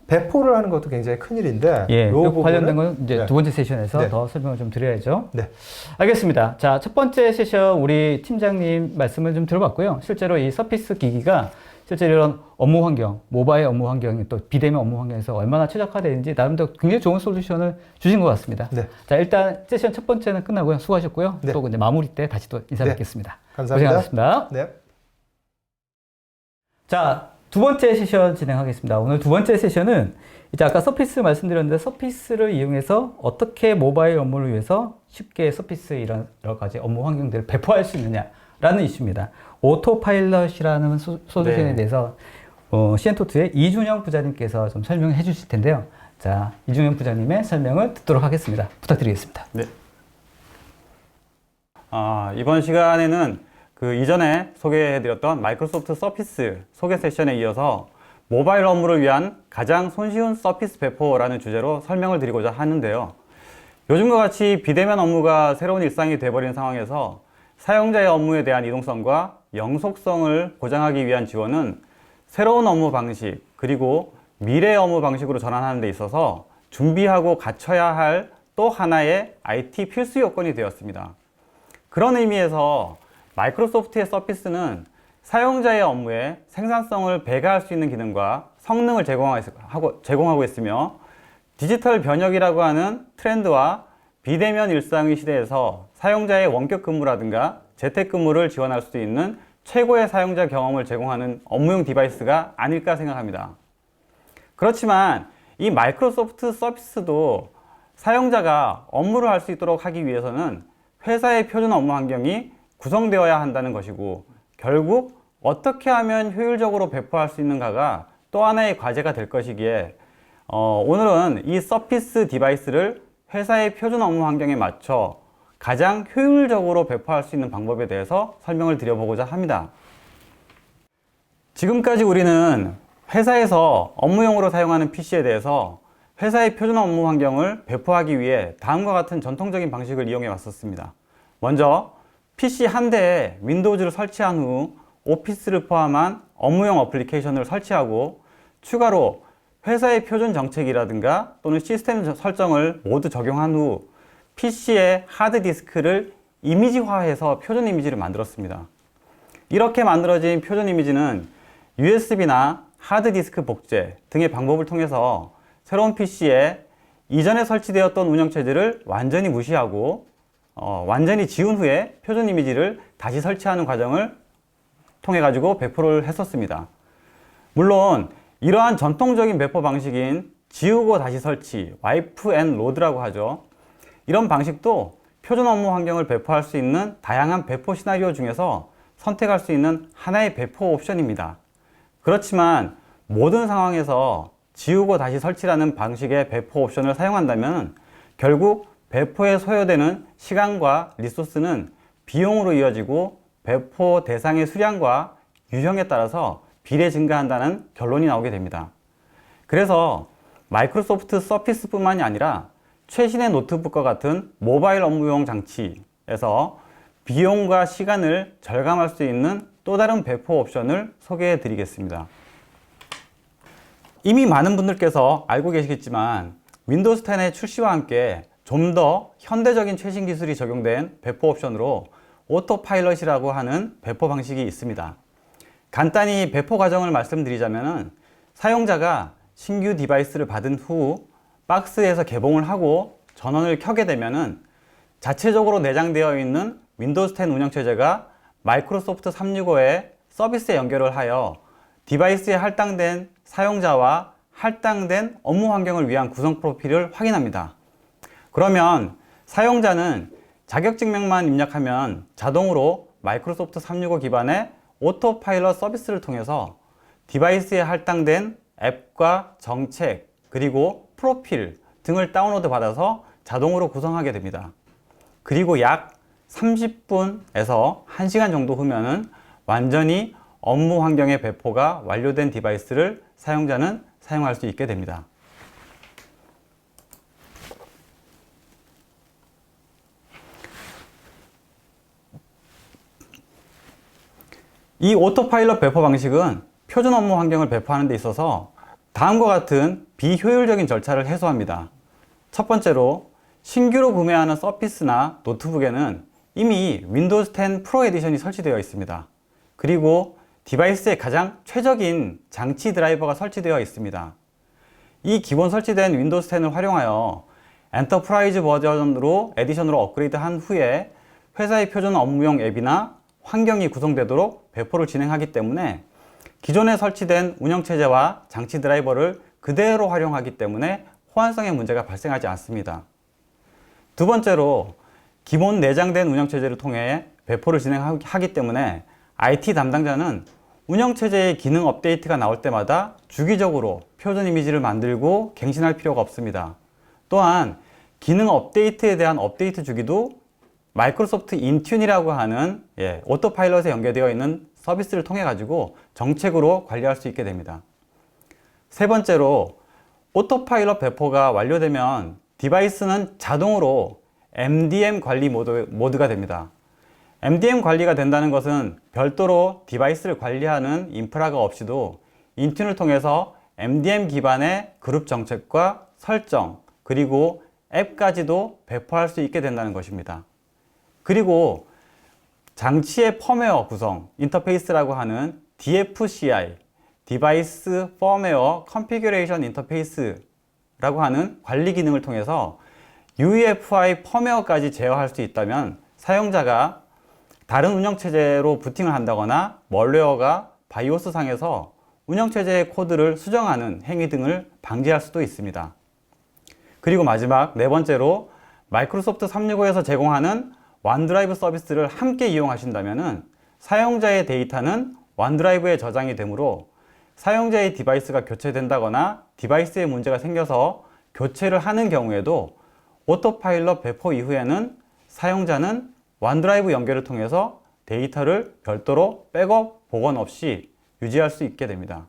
배포를 하는 것도 굉장히 큰일인데 예, 요 그 관련된 부분은 건 이제 네. 두 번째 세션에서 네. 더 설명을 좀 드려야죠. 네. 알겠습니다. 자, 첫 번째 세션 우리 팀장님 말씀을 좀 들어봤고요. 실제로 이 서피스 기기가 실제 이런 업무 환경, 모바일 업무 환경이 또 비대면 업무 환경에서 얼마나 최적화되는지 나름대로 굉장히 좋은 솔루션을 주신 것 같습니다. 네. 자, 일단 세션 첫 번째는 끝나고요. 수고하셨고요. 네. 또 이제 마무리 때 다시 또 인사드리겠습니다. 감사합니다. 고생하셨습니다. 네. 자, 두 번째 세션 진행하겠습니다. 오늘 두 번째 세션은 이제 아까 서피스 말씀드렸는데 서피스를 이용해서 어떻게 모바일 업무를 위해서 쉽게 서피스 이런 여러 가지 업무 환경들을 배포할 수 있느냐라는 이슈입니다. 오토파일럿이라는 솔루션에 네. 대해서 시엔토트의 이준영 부장님께서 좀 설명해 주실 텐데요. 자, 이준영 부장님의 설명을 듣도록 하겠습니다. 부탁드리겠습니다. 네. 이번 시간에는 그 이전에 소개해드렸던 마이크로소프트 서피스 소개 세션에 이어서 모바일 업무를 위한 가장 손쉬운 서피스 배포라는 주제로 설명을 드리고자 하는데요. 요즘과 같이 비대면 업무가 새로운 일상이 돼버린 상황에서 사용자의 업무에 대한 이동성과 영속성을 보장하기 위한 지원은 새로운 업무 방식, 그리고 미래의 업무 방식으로 전환하는 데 있어서 준비하고 갖춰야 할 또 하나의 IT 필수 요건이 되었습니다. 그런 의미에서 마이크로소프트의 서피스는 사용자의 업무에 생산성을 배가할 수 있는 기능과 성능을 제공하고 있으며, 디지털 변혁이라고 하는 트렌드와 비대면 일상의 시대에서 사용자의 원격 근무라든가 재택근무를 지원할 수 있는 최고의 사용자 경험을 제공하는 업무용 디바이스가 아닐까 생각합니다. 그렇지만 이 마이크로소프트 서피스도 사용자가 업무를 할 수 있도록 하기 위해서는 회사의 표준 업무 환경이 구성되어야 한다는 것이고, 결국 어떻게 하면 효율적으로 배포할 수 있는가가 또 하나의 과제가 될 것이기에 오늘은 이 서피스 디바이스를 회사의 표준 업무 환경에 맞춰 가장 효율적으로 배포할 수 있는 방법에 대해서 설명을 드려보고자 합니다. 지금까지 우리는 회사에서 업무용으로 사용하는 PC에 대해서 회사의 표준 업무 환경을 배포하기 위해 다음과 같은 전통적인 방식을 이용해 왔었습니다. 먼저 PC 한 대에 윈도우즈를 설치한 후 오피스를 포함한 업무용 어플리케이션을 설치하고, 추가로 회사의 표준 정책이라든가 또는 시스템 설정을 모두 적용한 후 PC의 하드디스크를 이미지화해서 표준 이미지를 만들었습니다. 이렇게 만들어진 표준 이미지는 USB나 하드디스크 복제 등의 방법을 통해서 새로운 PC에 이전에 설치되었던 운영체제를 완전히 무시하고 완전히 지운 후에 표준 이미지를 다시 설치하는 과정을 통해 가지고 배포를 했었습니다. 물론 이러한 전통적인 배포 방식인 지우고 다시 설치, 와이프 앤 로드라고 하죠. 이런 방식도 표준 업무 환경을 배포할 수 있는 다양한 배포 시나리오 중에서 선택할 수 있는 하나의 배포 옵션입니다. 그렇지만 모든 상황에서 지우고 다시 설치라는 방식의 배포 옵션을 사용한다면 결국 배포에 소요되는 시간과 리소스는 비용으로 이어지고 배포 대상의 수량과 유형에 따라서 비례 증가한다는 결론이 나오게 됩니다. 그래서 마이크로소프트 서피스뿐만이 아니라 최신의 노트북과 같은 모바일 업무용 장치에서 비용과 시간을 절감할 수 있는 또 다른 배포 옵션을 소개해 드리겠습니다. 이미 많은 분들께서 알고 계시겠지만 윈도우즈 10의 출시와 함께 좀 더 현대적인 최신 기술이 적용된 배포 옵션으로 오토파일럿이라고 하는 배포 방식이 있습니다. 간단히 배포 과정을 말씀드리자면, 사용자가 신규 디바이스를 받은 후 박스에서 개봉을 하고 전원을 켜게 되면은 자체적으로 내장되어 있는 윈도우즈 10 운영체제가 마이크로소프트 365의 서비스에 연결을 하여 디바이스에 할당된 사용자와 할당된 업무 환경을 위한 구성 프로필을 확인합니다. 그러면 사용자는 자격증명만 입력하면 자동으로 마이크로소프트 365 기반의 오토파일럿 서비스를 통해서 디바이스에 할당된 앱과 정책, 그리고 프로필 등을 다운로드 받아서 자동으로 구성하게 됩니다. 그리고 약 30분에서 1시간 정도 후면은 완전히 업무 환경의 배포가 완료된 디바이스를 사용자는 사용할 수 있게 됩니다. 이 오토파일럿 배포 방식은 표준 업무 환경을 배포하는 데 있어서 다음과 같은 비효율적인 절차를 해소합니다. 첫 번째로, 신규로 구매하는 서피스나 노트북에는 이미 윈도우즈 10 프로 에디션이 설치되어 있습니다. 그리고 디바이스에 가장 최적인 장치 드라이버가 설치되어 있습니다. 이 기본 설치된 윈도우즈 10을 활용하여 엔터프라이즈 버전으로 에디션으로 업그레이드한 후에 회사의 표준 업무용 앱이나 환경이 구성되도록 배포를 진행하기 때문에 기존에 설치된 운영체제와 장치 드라이버를 그대로 활용하기 때문에 호환성의 문제가 발생하지 않습니다. 두 번째로, 기본 내장된 운영체제를 통해 배포를 진행하기 때문에 IT 담당자는 운영체제의 기능 업데이트가 나올 때마다 주기적으로 표준 이미지를 만들고 갱신할 필요가 없습니다. 또한 기능 업데이트에 대한 업데이트 주기도 마이크로소프트 인튠이라고 하는 오토파일럿에 연계되어 있는 서비스를 통해 가지고 정책으로 관리할 수 있게 됩니다. 세 번째로, 오토파일럿 배포가 완료되면 디바이스는 자동으로 MDM 관리 모드가 됩니다. MDM 관리가 된다는 것은 별도로 디바이스를 관리하는 인프라가 없이도 인튠을 통해서 MDM 기반의 그룹 정책과 설정, 그리고 앱까지도 배포할 수 있게 된다는 것입니다. 그리고 장치의 펌웨어 구성, 인터페이스라고 하는 DFCI, 디바이스 펌웨어 컨피규레이션 인터페이스라고 하는 관리 기능을 통해서 UEFI 펌웨어까지 제어할 수 있다면 사용자가 다른 운영체제로 부팅을 한다거나 멀웨어가 바이오스 상에서 운영체제의 코드를 수정하는 행위 등을 방지할 수도 있습니다. 그리고 마지막 네 번째로 마이크로소프트 365에서 제공하는 원드라이브 서비스를 함께 이용하신다면 사용자의 데이터는 원드라이브에 저장이 되므로 사용자의 디바이스가 교체된다거나 디바이스에 문제가 생겨서 교체를 하는 경우에도 오토파일럿 배포 이후에는 사용자는 원드라이브 연결을 통해서 데이터를 별도로 백업, 복원 없이 유지할 수 있게 됩니다.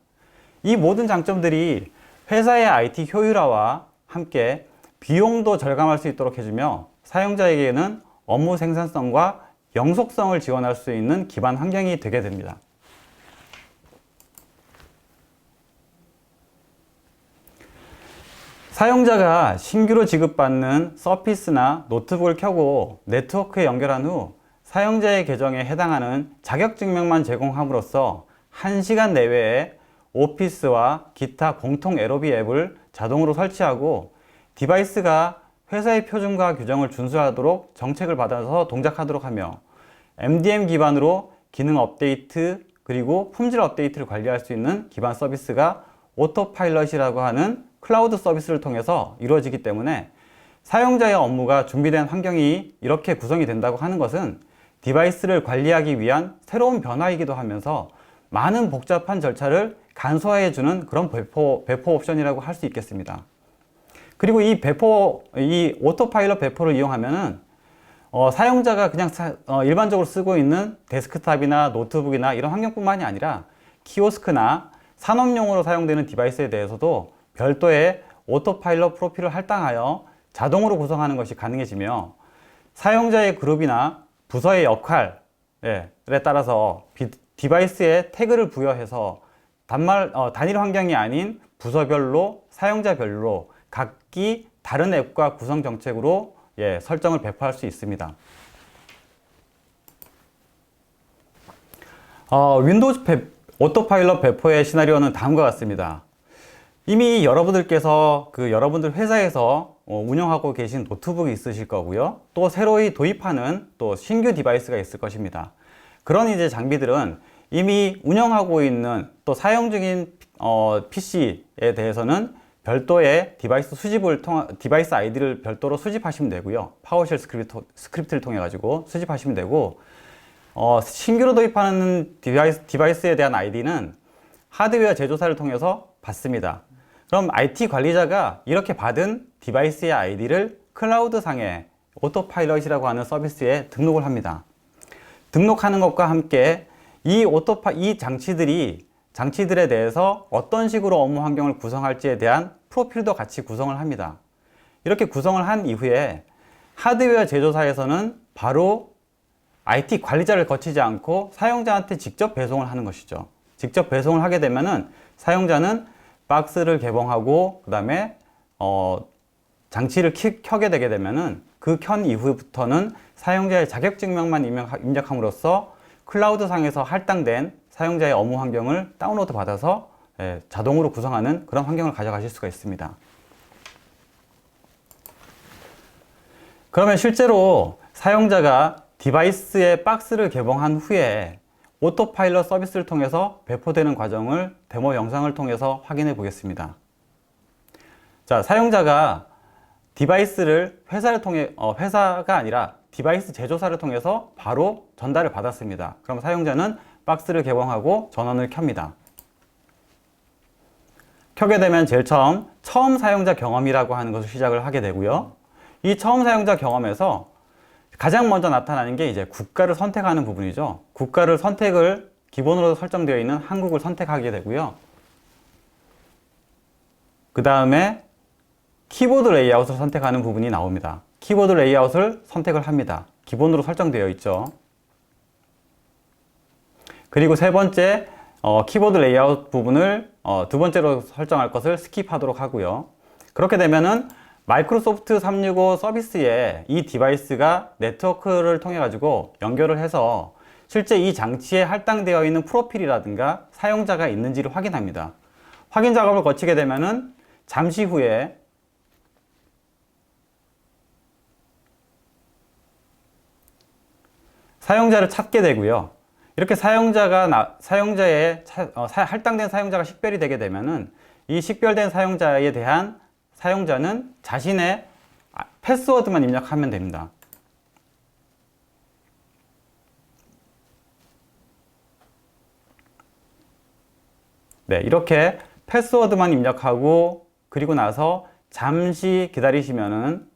이 모든 장점들이 회사의 IT 효율화와 함께 비용도 절감할 수 있도록 해주며 사용자에게는 업무 생산성과 영속성을 지원할 수 있는 기반 환경이 되게 됩니다. 사용자가 신규로 지급받는 서피스나 노트북을 켜고 네트워크에 연결한 후 사용자의 계정에 해당하는 자격증명만 제공함으로써 1시간 내외에 오피스와 기타 공통 에러비 앱을 자동으로 설치하고 디바이스가 회사의 표준과 규정을 준수하도록 정책을 받아서 동작하도록 하며 MDM 기반으로 기능 업데이트 그리고 품질 업데이트를 관리할 수 있는 기반 서비스가 오토파일럿이라고 하는 클라우드 서비스를 통해서 이루어지기 때문에 사용자의 업무가 준비된 환경이 이렇게 구성이 된다고 하는 것은 디바이스를 관리하기 위한 새로운 변화이기도 하면서 많은 복잡한 절차를 간소화해주는 그런 배포 옵션이라고 할 수 있겠습니다. 그리고 이 오토파일럿 배포를 이용하면은 사용자가 그냥 일반적으로 쓰고 있는 데스크탑이나 노트북이나 이런 환경뿐만이 아니라 키오스크나 산업용으로 사용되는 디바이스에 대해서도 별도의 오토파일럿 프로필을 할당하여 자동으로 구성하는 것이 가능해지며 사용자의 그룹이나 부서의 역할에 따라서 디바이스에 태그를 부여해서 단일 환경이 아닌 부서별로 사용자별로 각기 다른 앱과 구성 정책으로 설정을 배포할 수 있습니다. 윈도우즈 오토파일럿 배포의 시나리오는 다음과 같습니다. 이미 여러분들께서 여러분들 회사에서 운영하고 계신 노트북이 있으실 거고요. 또 새로이 도입하는 또 신규 디바이스가 있을 것입니다. 그런 이제 장비들은 이미 운영하고 있는 또 사용 중인 PC에 대해서는 별도의 디바이스 아이디를 별도로 수집하시면 되고요. 파워쉘 스크립트를 통해 가지고 수집하시면 되고, 신규로 도입하는 디바이스에 대한 아이디는 하드웨어 제조사를 통해서 받습니다. 그럼 IT 관리자가 이렇게 받은 디바이스의 아이디를 클라우드 상에 오토파일럿이라고 하는 서비스에 등록을 합니다. 등록하는 것과 함께 이 장치들에 대해서 어떤 식으로 업무 환경을 구성할지에 대한 프로필도 같이 구성을 합니다. 이렇게 구성을 한 이후에 하드웨어 제조사에서는 바로 IT 관리자를 거치지 않고 사용자한테 직접 배송을 하는 것이죠. 직접 배송을 하게 되면은 사용자는 박스를 개봉하고 그 다음에 장치를 켜게 되게 되면은 그 켠 이후부터는 사용자의 자격증명만 입력함으로써 클라우드 상에서 할당된 사용자의 업무 환경을 다운로드 받아서 자동으로 구성하는 그런 환경을 가져가실 수가 있습니다. 그러면 실제로 사용자가 디바이스의 박스를 개봉한 후에 오토파일럿 서비스를 통해서 배포되는 과정을 데모 영상을 통해서 확인해 보겠습니다. 자, 사용자가 디바이스를 회사가 아니라 디바이스 제조사를 통해서 바로 전달을 받았습니다. 그럼 사용자는 박스를 개봉하고 전원을 켭니다. 켜게 되면 제일 처음 사용자 경험이라고 하는 것을 시작을 하게 되고요. 이 처음 사용자 경험에서 가장 먼저 나타나는 게 이제 국가를 선택하는 부분이죠. 국가를 기본으로 설정되어 있는 한국을 선택하게 되고요. 그 다음에 키보드 레이아웃을 선택하는 부분이 나옵니다. 키보드 레이아웃을 선택을 합니다. 기본으로 설정되어 있죠. 그리고 세 번째 키보드 레이아웃 부분을 두 번째로 설정할 것을 스킵하도록 하고요. 그렇게 되면은 마이크로소프트 365 서비스에 이 디바이스가 네트워크를 통해 가지고 연결을 해서 실제 이 장치에 할당되어 있는 프로필이라든가 사용자가 있는지를 확인합니다. 확인 작업을 거치게 되면은 잠시 후에 사용자를 찾게 되고요. 이렇게 사용자의 할당된 사용자가 식별이 되게 되면은 이 식별된 사용자에 대한 사용자는 자신의 패스워드만 입력하면 됩니다. 네, 이렇게 패스워드만 입력하고 그리고 나서 잠시 기다리시면은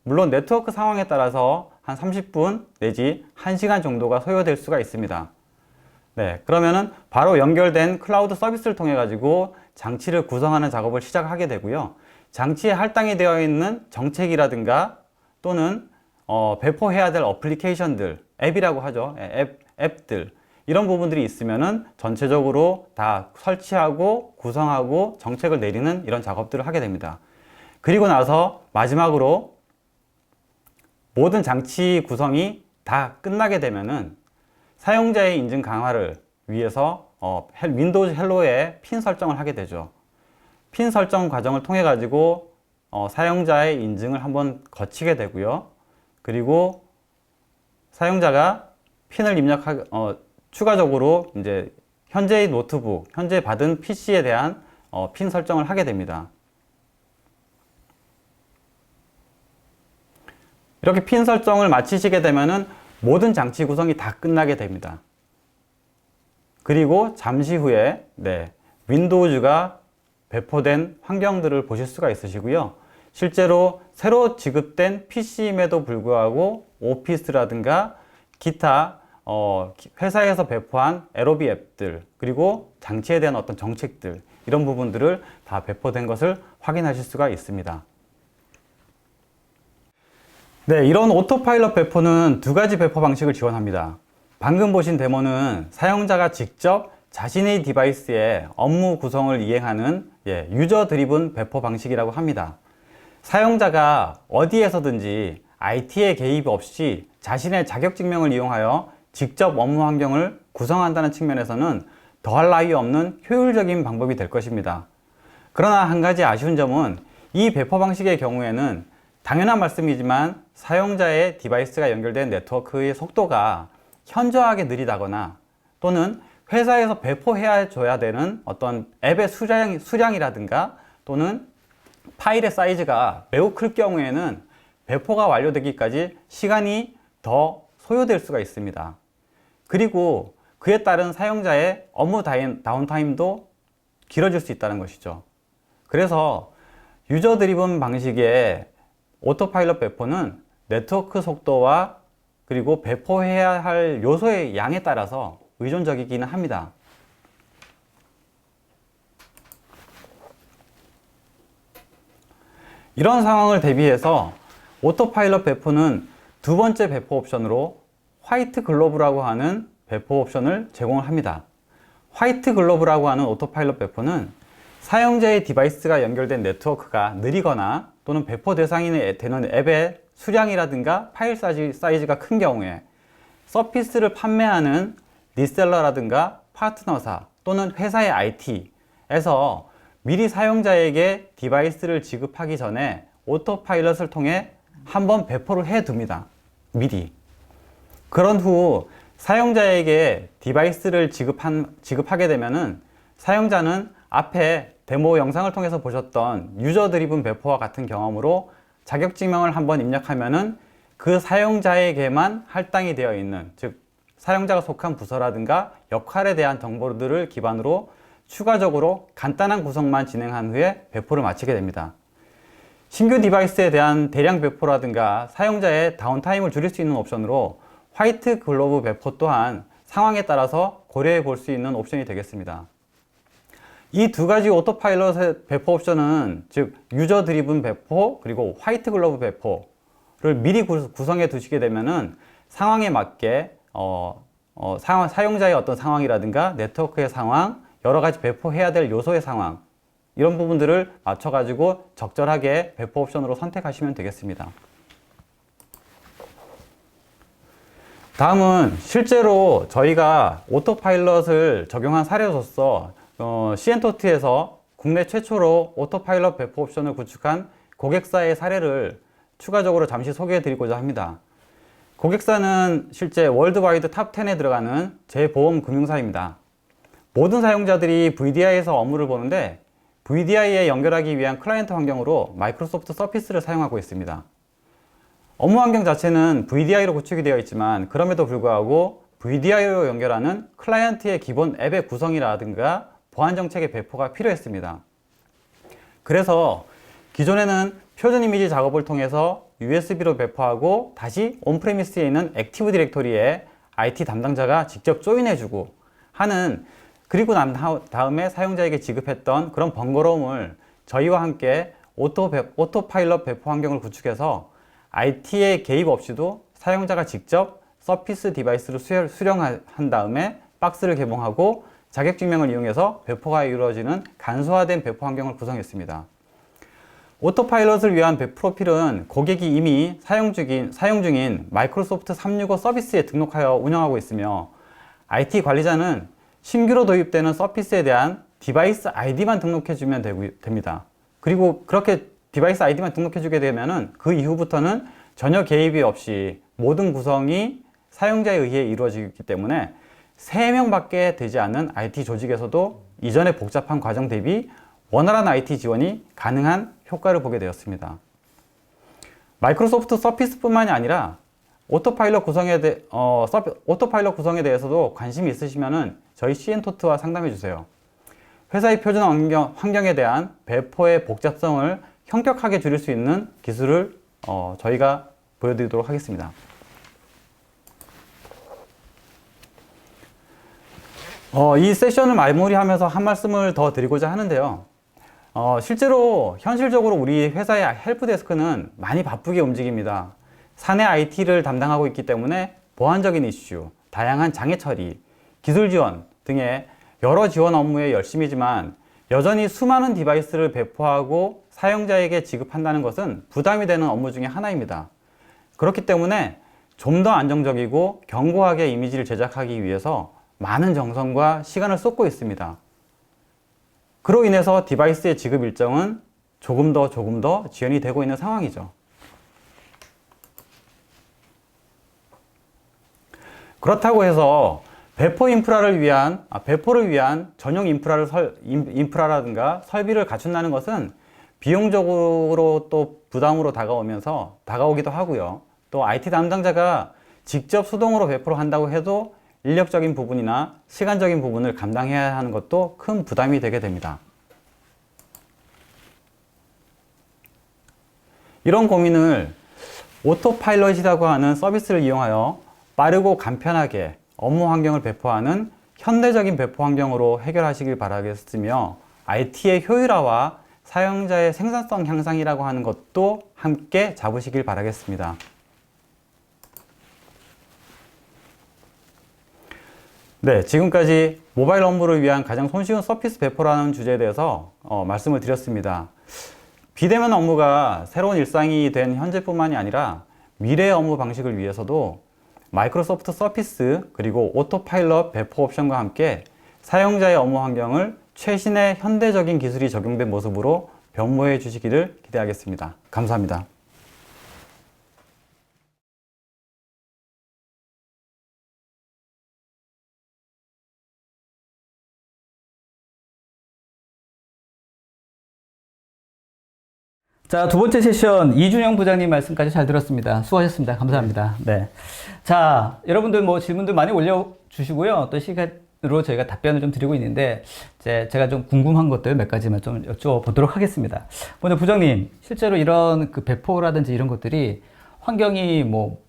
물론 네트워크 상황에 따라서 한 30분 내지 1시간 정도가 소요될 수가 있습니다. 네, 그러면은 바로 연결된 클라우드 서비스를 통해 가지고 장치를 구성하는 작업을 시작하게 되고요. 장치에 할당이 되어 있는 정책이라든가 또는 배포해야 될 어플리케이션들, 앱이라고 하죠. 앱들 이런 부분들이 있으면은 전체적으로 다 설치하고 구성하고 정책을 내리는 이런 작업들을 하게 됩니다. 그리고 나서 마지막으로 모든 장치 구성이 다 끝나게 되면은 사용자의 인증 강화를 위해서 윈도우즈 헬로에 핀 설정을 하게 되죠. 핀 설정 과정을 통해 가지고 사용자의 인증을 한번 거치게 되고요. 그리고 사용자가 핀을 추가적으로 이제 현재의 노트북, 현재 받은 PC에 대한 핀 설정을 하게 됩니다. 이렇게 핀 설정을 마치시게 되면은 모든 장치 구성이 다 끝나게 됩니다. 그리고 잠시 후에 윈도우즈가 배포된 환경들을 보실 수가 있으시고요. 실제로 새로 지급된 PC임에도 불구하고 오피스라든가 기타 회사에서 배포한 LOB 앱들 그리고 장치에 대한 어떤 정책들 이런 부분들을 다 배포된 것을 확인하실 수가 있습니다. 네, 이런 오토파일럿 배포는 두 가지 배포 방식을 지원합니다. 방금 보신 데모는 사용자가 직접 자신의 디바이스에 업무 구성을 이행하는 유저 드리븐 배포 방식이라고 합니다. 사용자가 어디에서든지 IT의 개입 없이 자신의 자격증명을 이용하여 직접 업무 환경을 구성한다는 측면에서는 더할 나위 없는 효율적인 방법이 될 것입니다. 그러나 한 가지 아쉬운 점은 이 배포 방식의 경우에는 당연한 말씀이지만 사용자의 디바이스가 연결된 네트워크의 속도가 현저하게 느리다거나 또는 회사에서 배포해야 줘야 되는 어떤 앱의 수량이라든가 또는 파일의 사이즈가 매우 클 경우에는 배포가 완료되기까지 시간이 더 소요될 수가 있습니다. 그리고 그에 따른 사용자의 업무 다운타임도 길어질 수 있다는 것이죠. 그래서 유저 드리븐 방식의 오토파일럿 배포는 네트워크 속도와 그리고 배포해야 할 요소의 양에 따라서 의존적이기는 합니다. 이런 상황을 대비해서 오토파일럿 배포는 두 번째 배포 옵션으로 화이트 글로브라고 하는 배포 옵션을 제공을 합니다. 화이트 글로브라고 하는 오토파일럿 배포는 사용자의 디바이스가 연결된 네트워크가 느리거나 또는 배포 대상이 되는 앱의 수량이라든가 파일 사이즈가 큰 경우에 서피스를 판매하는 리셀러라든가 파트너사 또는 회사의 IT에서 미리 사용자에게 디바이스를 지급하기 전에 오토파일럿을 통해 한번 배포를 해 둡니다. 미리. 그런 후 사용자에게 디바이스를 지급하게 되면은 사용자는 앞에 데모 영상을 통해서 보셨던 유저 드리븐 배포와 같은 경험으로 자격증명을 한번 입력하면은 그 사용자에게만 할당이 되어 있는, 즉 사용자가 속한 부서라든가 역할에 대한 정보들을 기반으로 추가적으로 간단한 구성만 진행한 후에 배포를 마치게 됩니다. 신규 디바이스에 대한 대량 배포라든가 사용자의 다운타임을 줄일 수 있는 옵션으로 화이트 글로브 배포 또한 상황에 따라서 고려해 볼 수 있는 옵션이 되겠습니다. 이 두 가지 오토파일럿의 배포 옵션은 즉 유저 드리븐 배포 그리고 화이트 글러브 배포를 미리 구성해 두시게 되면은 상황에 맞게 사용자의 어떤 상황이라든가 네트워크의 상황, 여러 가지 배포해야 될 요소의 상황 이런 부분들을 맞춰 가지고 적절하게 배포 옵션으로 선택하시면 되겠습니다. 다음은 실제로 저희가 오토파일럿을 적용한 사례로서 시엔토트에서 국내 최초로 오토파일럿 배포 옵션을 구축한 고객사의 사례를 추가적으로 잠시 소개해 드리고자 합니다. 고객사는 실제 월드와이드 탑 10에 들어가는 제보험 금융사입니다. 모든 사용자들이 VDI에서 업무를 보는데 VDI에 연결하기 위한 클라이언트 환경으로 마이크로소프트 서피스를 사용하고 있습니다. 업무 환경 자체는 VDI로 구축이 되어 있지만 그럼에도 불구하고 VDI로 연결하는 클라이언트의 기본 앱의 구성이라든가 보안 정책의 배포가 필요했습니다. 그래서 기존에는 표준 이미지 작업을 통해서 USB로 배포하고 다시 온프레미스에 있는 액티브 디렉토리에 IT 담당자가 직접 조인해주고 하는 그리고 난 다음에 사용자에게 지급했던 그런 번거로움을 저희와 함께 오토파일럿 배포 환경을 구축해서 IT의 개입 없이도 사용자가 직접 서피스 디바이스를 수령한 다음에 박스를 개봉하고 자격증명을 이용해서 배포가 이루어지는 간소화된 배포 환경을 구성했습니다. 오토파일럿을 위한 프로필은 고객이 이미 사용 중인 마이크로소프트 365 서비스에 등록하여 운영하고 있으며 IT 관리자는 신규로 도입되는 서피스에 대한 디바이스 아이디만 등록해주면 됩니다. 그리고 그렇게 디바이스 아이디만 등록해주게 되면은 그 이후부터는 전혀 개입이 없이 모든 구성이 사용자에 의해 이루어지기 때문에 3명밖에 되지 않는 IT 조직에서도 이전의 복잡한 과정 대비 원활한 IT 지원이 가능한 효과를 보게 되었습니다. 마이크로소프트 서피스뿐만이 아니라 오토파일럿 구성에 대해서도 관심이 있으시면은 저희 시엔토트와 상담해 주세요. 회사의 표준 환경에 대한 배포의 복잡성을 현격하게 줄일 수 있는 기술을 저희가 보여드리도록 하겠습니다. 이 세션을 마무리하면서 한 말씀을 더 드리고자 하는데요. 실제로 현실적으로 우리 회사의 헬프데스크는 많이 바쁘게 움직입니다. 사내 IT를 담당하고 있기 때문에 보안적인 이슈, 다양한 장애 처리, 기술 지원 등의 여러 지원 업무에 열심이지만 여전히 수많은 디바이스를 배포하고 사용자에게 지급한다는 것은 부담이 되는 업무 중에 하나입니다. 그렇기 때문에 좀 더 안정적이고 견고하게 이미지를 제작하기 위해서 많은 정성과 시간을 쏟고 있습니다. 그로 인해서 디바이스의 지급 일정은 조금 더 지연이 되고 있는 상황이죠. 그렇다고 해서 배포를 위한 전용 인프라라든가 설비를 갖춘다는 것은 비용적으로 또 부담으로 다가오기도 하고요. 또 IT 담당자가 직접 수동으로 배포를 한다고 해도 인력적인 부분이나 시간적인 부분을 감당해야 하는 것도 큰 부담이 되게 됩니다. 이런 고민을 오토파일럿이라고 하는 서비스를 이용하여 빠르고 간편하게 업무 환경을 배포하는 현대적인 배포 환경으로 해결하시길 바라겠으며 IT의 효율화와 사용자의 생산성 향상이라고 하는 것도 함께 잡으시길 바라겠습니다. 네, 지금까지 모바일 업무를 위한 가장 손쉬운 서피스 배포라는 주제에 대해서 말씀을 드렸습니다. 비대면 업무가 새로운 일상이 된 현재뿐만이 아니라 미래의 업무 방식을 위해서도 마이크로소프트 서피스 그리고 오토파일럿 배포 옵션과 함께 사용자의 업무 환경을 최신의 현대적인 기술이 적용된 모습으로 변모해 주시기를 기대하겠습니다. 감사합니다. 자, 두 번째 세션 이준영 부장님 말씀까지 잘 들었습니다. 수고하셨습니다. 감사합니다. 네. 자, 여러분들 뭐 질문들 많이 올려주시고요. 또 시간으로 저희가 답변을 좀 드리고 있는데, 제가 좀 궁금한 것들 몇 가지만 좀 여쭤보도록 하겠습니다. 먼저 부장님, 실제로 이런 그 배포라든지 이런 것들이 환경이 뭐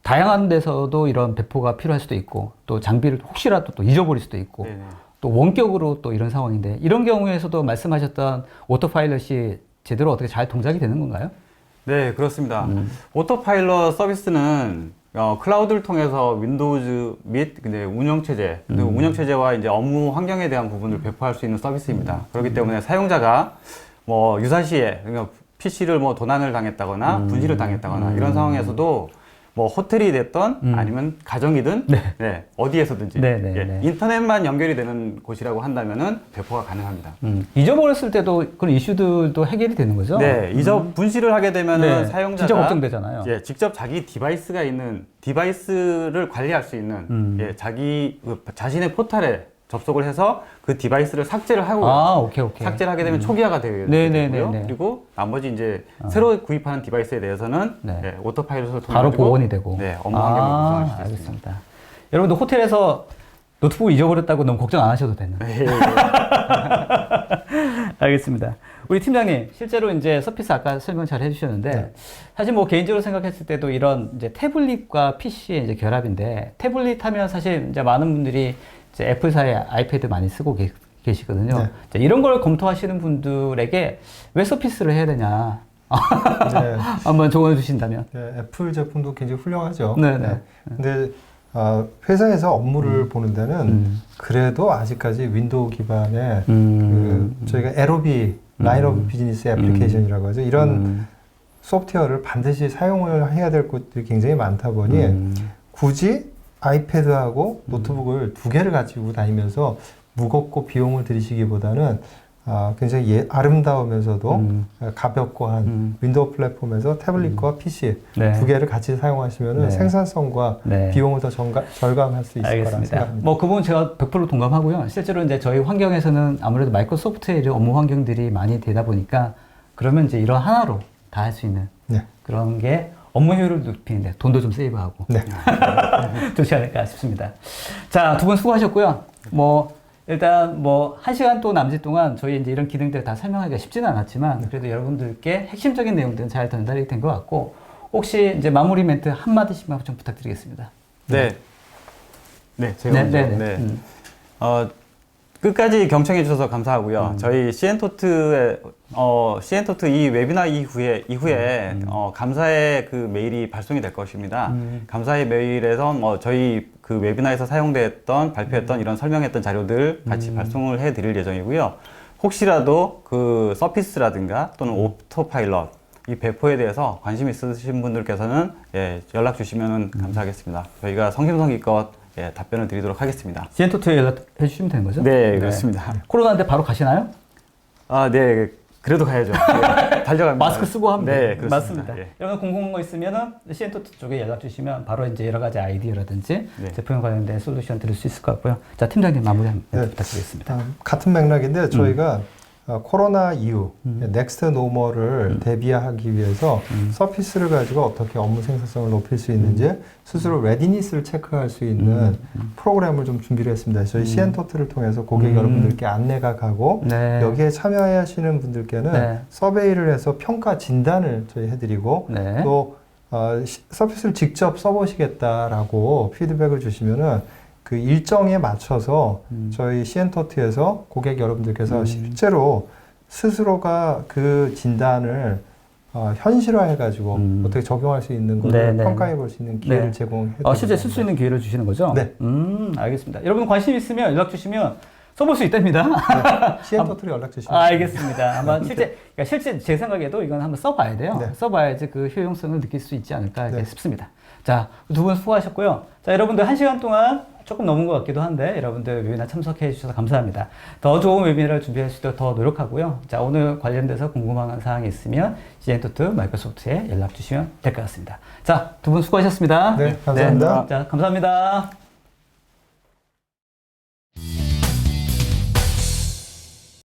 다양한 데서도 이런 배포가 필요할 수도 있고, 또 장비를 혹시라도 또 잊어버릴 수도 있고, 네네. 또 원격으로 또 이런 상황인데 이런 경우에서도 말씀하셨던 오토파일럿이 제대로 어떻게 잘 동작이 되는 건가요? 네, 그렇습니다. 오토파일럿 서비스는 클라우드를 통해서 윈도우즈 및 근데 운영체제, 그리고 운영체제와 이제 업무 환경에 대한 부분을 배포할 수 있는 서비스입니다. 그렇기 때문에 사용자가 뭐 유사시에 그러니까 PC를 뭐 도난을 당했다거나 분실을 당했다거나 이런 상황에서도 뭐 호텔이 됐던 아니면 가정이든 네, 어디에서든지 네, 네, 예, 네. 인터넷만 연결이 되는 곳이라고 한다면은 배포가 가능합니다. 잊어버렸을 때도 그런 이슈들도 해결이 되는 거죠? 네, 분실을 하게 되면은 네, 사용자가 진짜 걱정되잖아요. 예, 직접 자기 디바이스가 있는 디바이스를 관리할 수 있는 예, 자신의 포털에 접속을 해서 그 디바이스를 삭제를 하고 오케이. 삭제를 하게 되면 초기화가 되고요. 네네네네. 그리고 나머지 이제 새로 구입하는 디바이스에 대해서는 네. 예, 오토파일럿을 통해 바로 복원이 되고. 네, 업무 환경을 구성할 수 있습니다. 알겠습니다. 여러분들 호텔에서 노트북 잊어버렸다고 너무 걱정 안 하셔도 되는. 예, 알겠습니다. 우리 팀장님, 실제로 이제 서피스 아까 설명 잘 해주셨는데, 사실 뭐 개인적으로 생각했을 때도 이런 이제 태블릿과 PC의 이제 결합인데, 태블릿 하면 사실 이제 많은 분들이 이제 애플사의 아이패드 많이 쓰고 계시거든요. 네. 이제 이런 걸 검토하시는 분들에게 왜 서피스를 해야 되냐. 네. 한번 조언해 주신다면. 네, 애플 제품도 굉장히 훌륭하죠. 네네. 근데 회사에서 업무를 보는 데는 그래도 아직까지 윈도우 기반의 저희가 LOB, 라인 오브 비즈니스 애플리케이션이라고 하죠. 이런 소프트웨어를 반드시 사용을 해야 될 곳들이 굉장히 많다 보니 굳이 아이패드하고 노트북을 두 개를 가지고 다니면서 무겁고 비용을 들이시기보다는 굉장히 아름다우면서도 가볍고 한 윈도우 플랫폼에서 태블릿과 PC 네. 두 개를 같이 사용하시면 네. 생산성과 네. 비용을 더 절감할 수 있을 거라 알겠습니다. 생각합니다. 뭐 그 부분 제가 100% 동감하고요. 실제로 이제 저희 환경에서는 아무래도 마이크로소프트의 업무 환경들이 많이 되다 보니까 그러면 이제 이런 하나로 다 할 수 있는 네. 그런 게 업무 효율을 높이는데 돈도 좀 세이브하고 네. 좋지 않을까 싶습니다. 자, 두 분 수고하셨고요. 뭐 일단 뭐 1시간 또 남짓 동안 저희 이제 이런 기능들 다 설명하기가 쉽지는 않았지만 그래도 여러분들께 핵심적인 내용들은 잘 전달이 된 것 같고 혹시 이제 마무리 멘트 한마디씩만 좀 부탁드리겠습니다. 네. 네, 제가 먼저. 네네. 네. 끝까지 경청해 주셔서 감사하고요. 저희 시엔토트 이 웨비나 이후에 감사의 그 메일이 발송이 될 것입니다. 감사의 메일에서 저희 그 웨비나에서 사용됐던 발표했던 이런 설명했던 자료들 같이 발송을 해 드릴 예정이고요. 혹시라도 그 서피스라든가 또는 오토파일럿 이 배포에 대해서 관심 있으신 분들께서는 예, 연락 주시면 감사하겠습니다. 저희가 성심성의껏 예, 답변을 드리도록 하겠습니다. 시엔토트에 연락해 주시면 되는 거죠? 네, 그렇습니다. 코로나인데 바로 가시나요? 네. 그래도 가야죠. 네, 달려갑니다. 마스크 쓰고 하면 네, 돼요. 그렇습니다. 맞습니다. 예. 여러분 궁금한 거 있으면은 시엔토트 쪽에 연락 주시면 바로 이제 여러 가지 아이디어라든지 네. 제품에 관련된 솔루션 드릴 수 있을 것 같고요. 자, 팀장님 마무리 한번 부탁드리겠습니다. 같은 맥락인데 저희가 코로나 이후 넥스트 노멀을 대비하기 위해서 서피스를 가지고 어떻게 업무 생산성을 높일 수 있는지 스스로 레디니스를 체크할 수 있는 프로그램을 좀 준비를 했습니다. 저희 시엔토트를 통해서 고객 여러분들께 안내가 가고 네. 여기에 참여하시는 분들께는 네. 서베이를 해서 평가 진단을 저희 해드리고 네. 또 서피스를 직접 써보시겠다라고 피드백을 주시면은 그 일정에 맞춰서 저희 시엔토트에서 고객 여러분들께서 실제로 스스로가 그 진단을 현실화해가지고 어떻게 적용할 수 있는 걸 네, 네. 평가해 볼 수 있는 기회를 네. 제공해드립니다. 실제 쓸 수 있는 기회를 주시는 거죠? 네. 알겠습니다. 여러분 관심 있으면 연락 주시면 써볼 수 있답니다. 네. 시엔토트로 연락 주시면 알겠습니다. 아마 실제 제 생각에도 이건 한번 써봐야 돼요. 네. 써봐야지 그 효용성을 느낄 수 있지 않을까 네. 싶습니다. 자, 두 분 수고하셨고요. 자, 여러분들 1시간 동안 조금 넘은 것 같기도 한데 여러분들 웨비나 참석해 주셔서 감사합니다. 더 좋은 웨비나를 준비할 수 있도록 더 노력하고요. 자, 오늘 관련돼서 궁금한 사항이 있으면 시엔토트 마이크로소프트에 연락 주시면 될 것 같습니다. 자, 두 분 수고하셨습니다. 네, 감사합니다. 자, 감사합니다.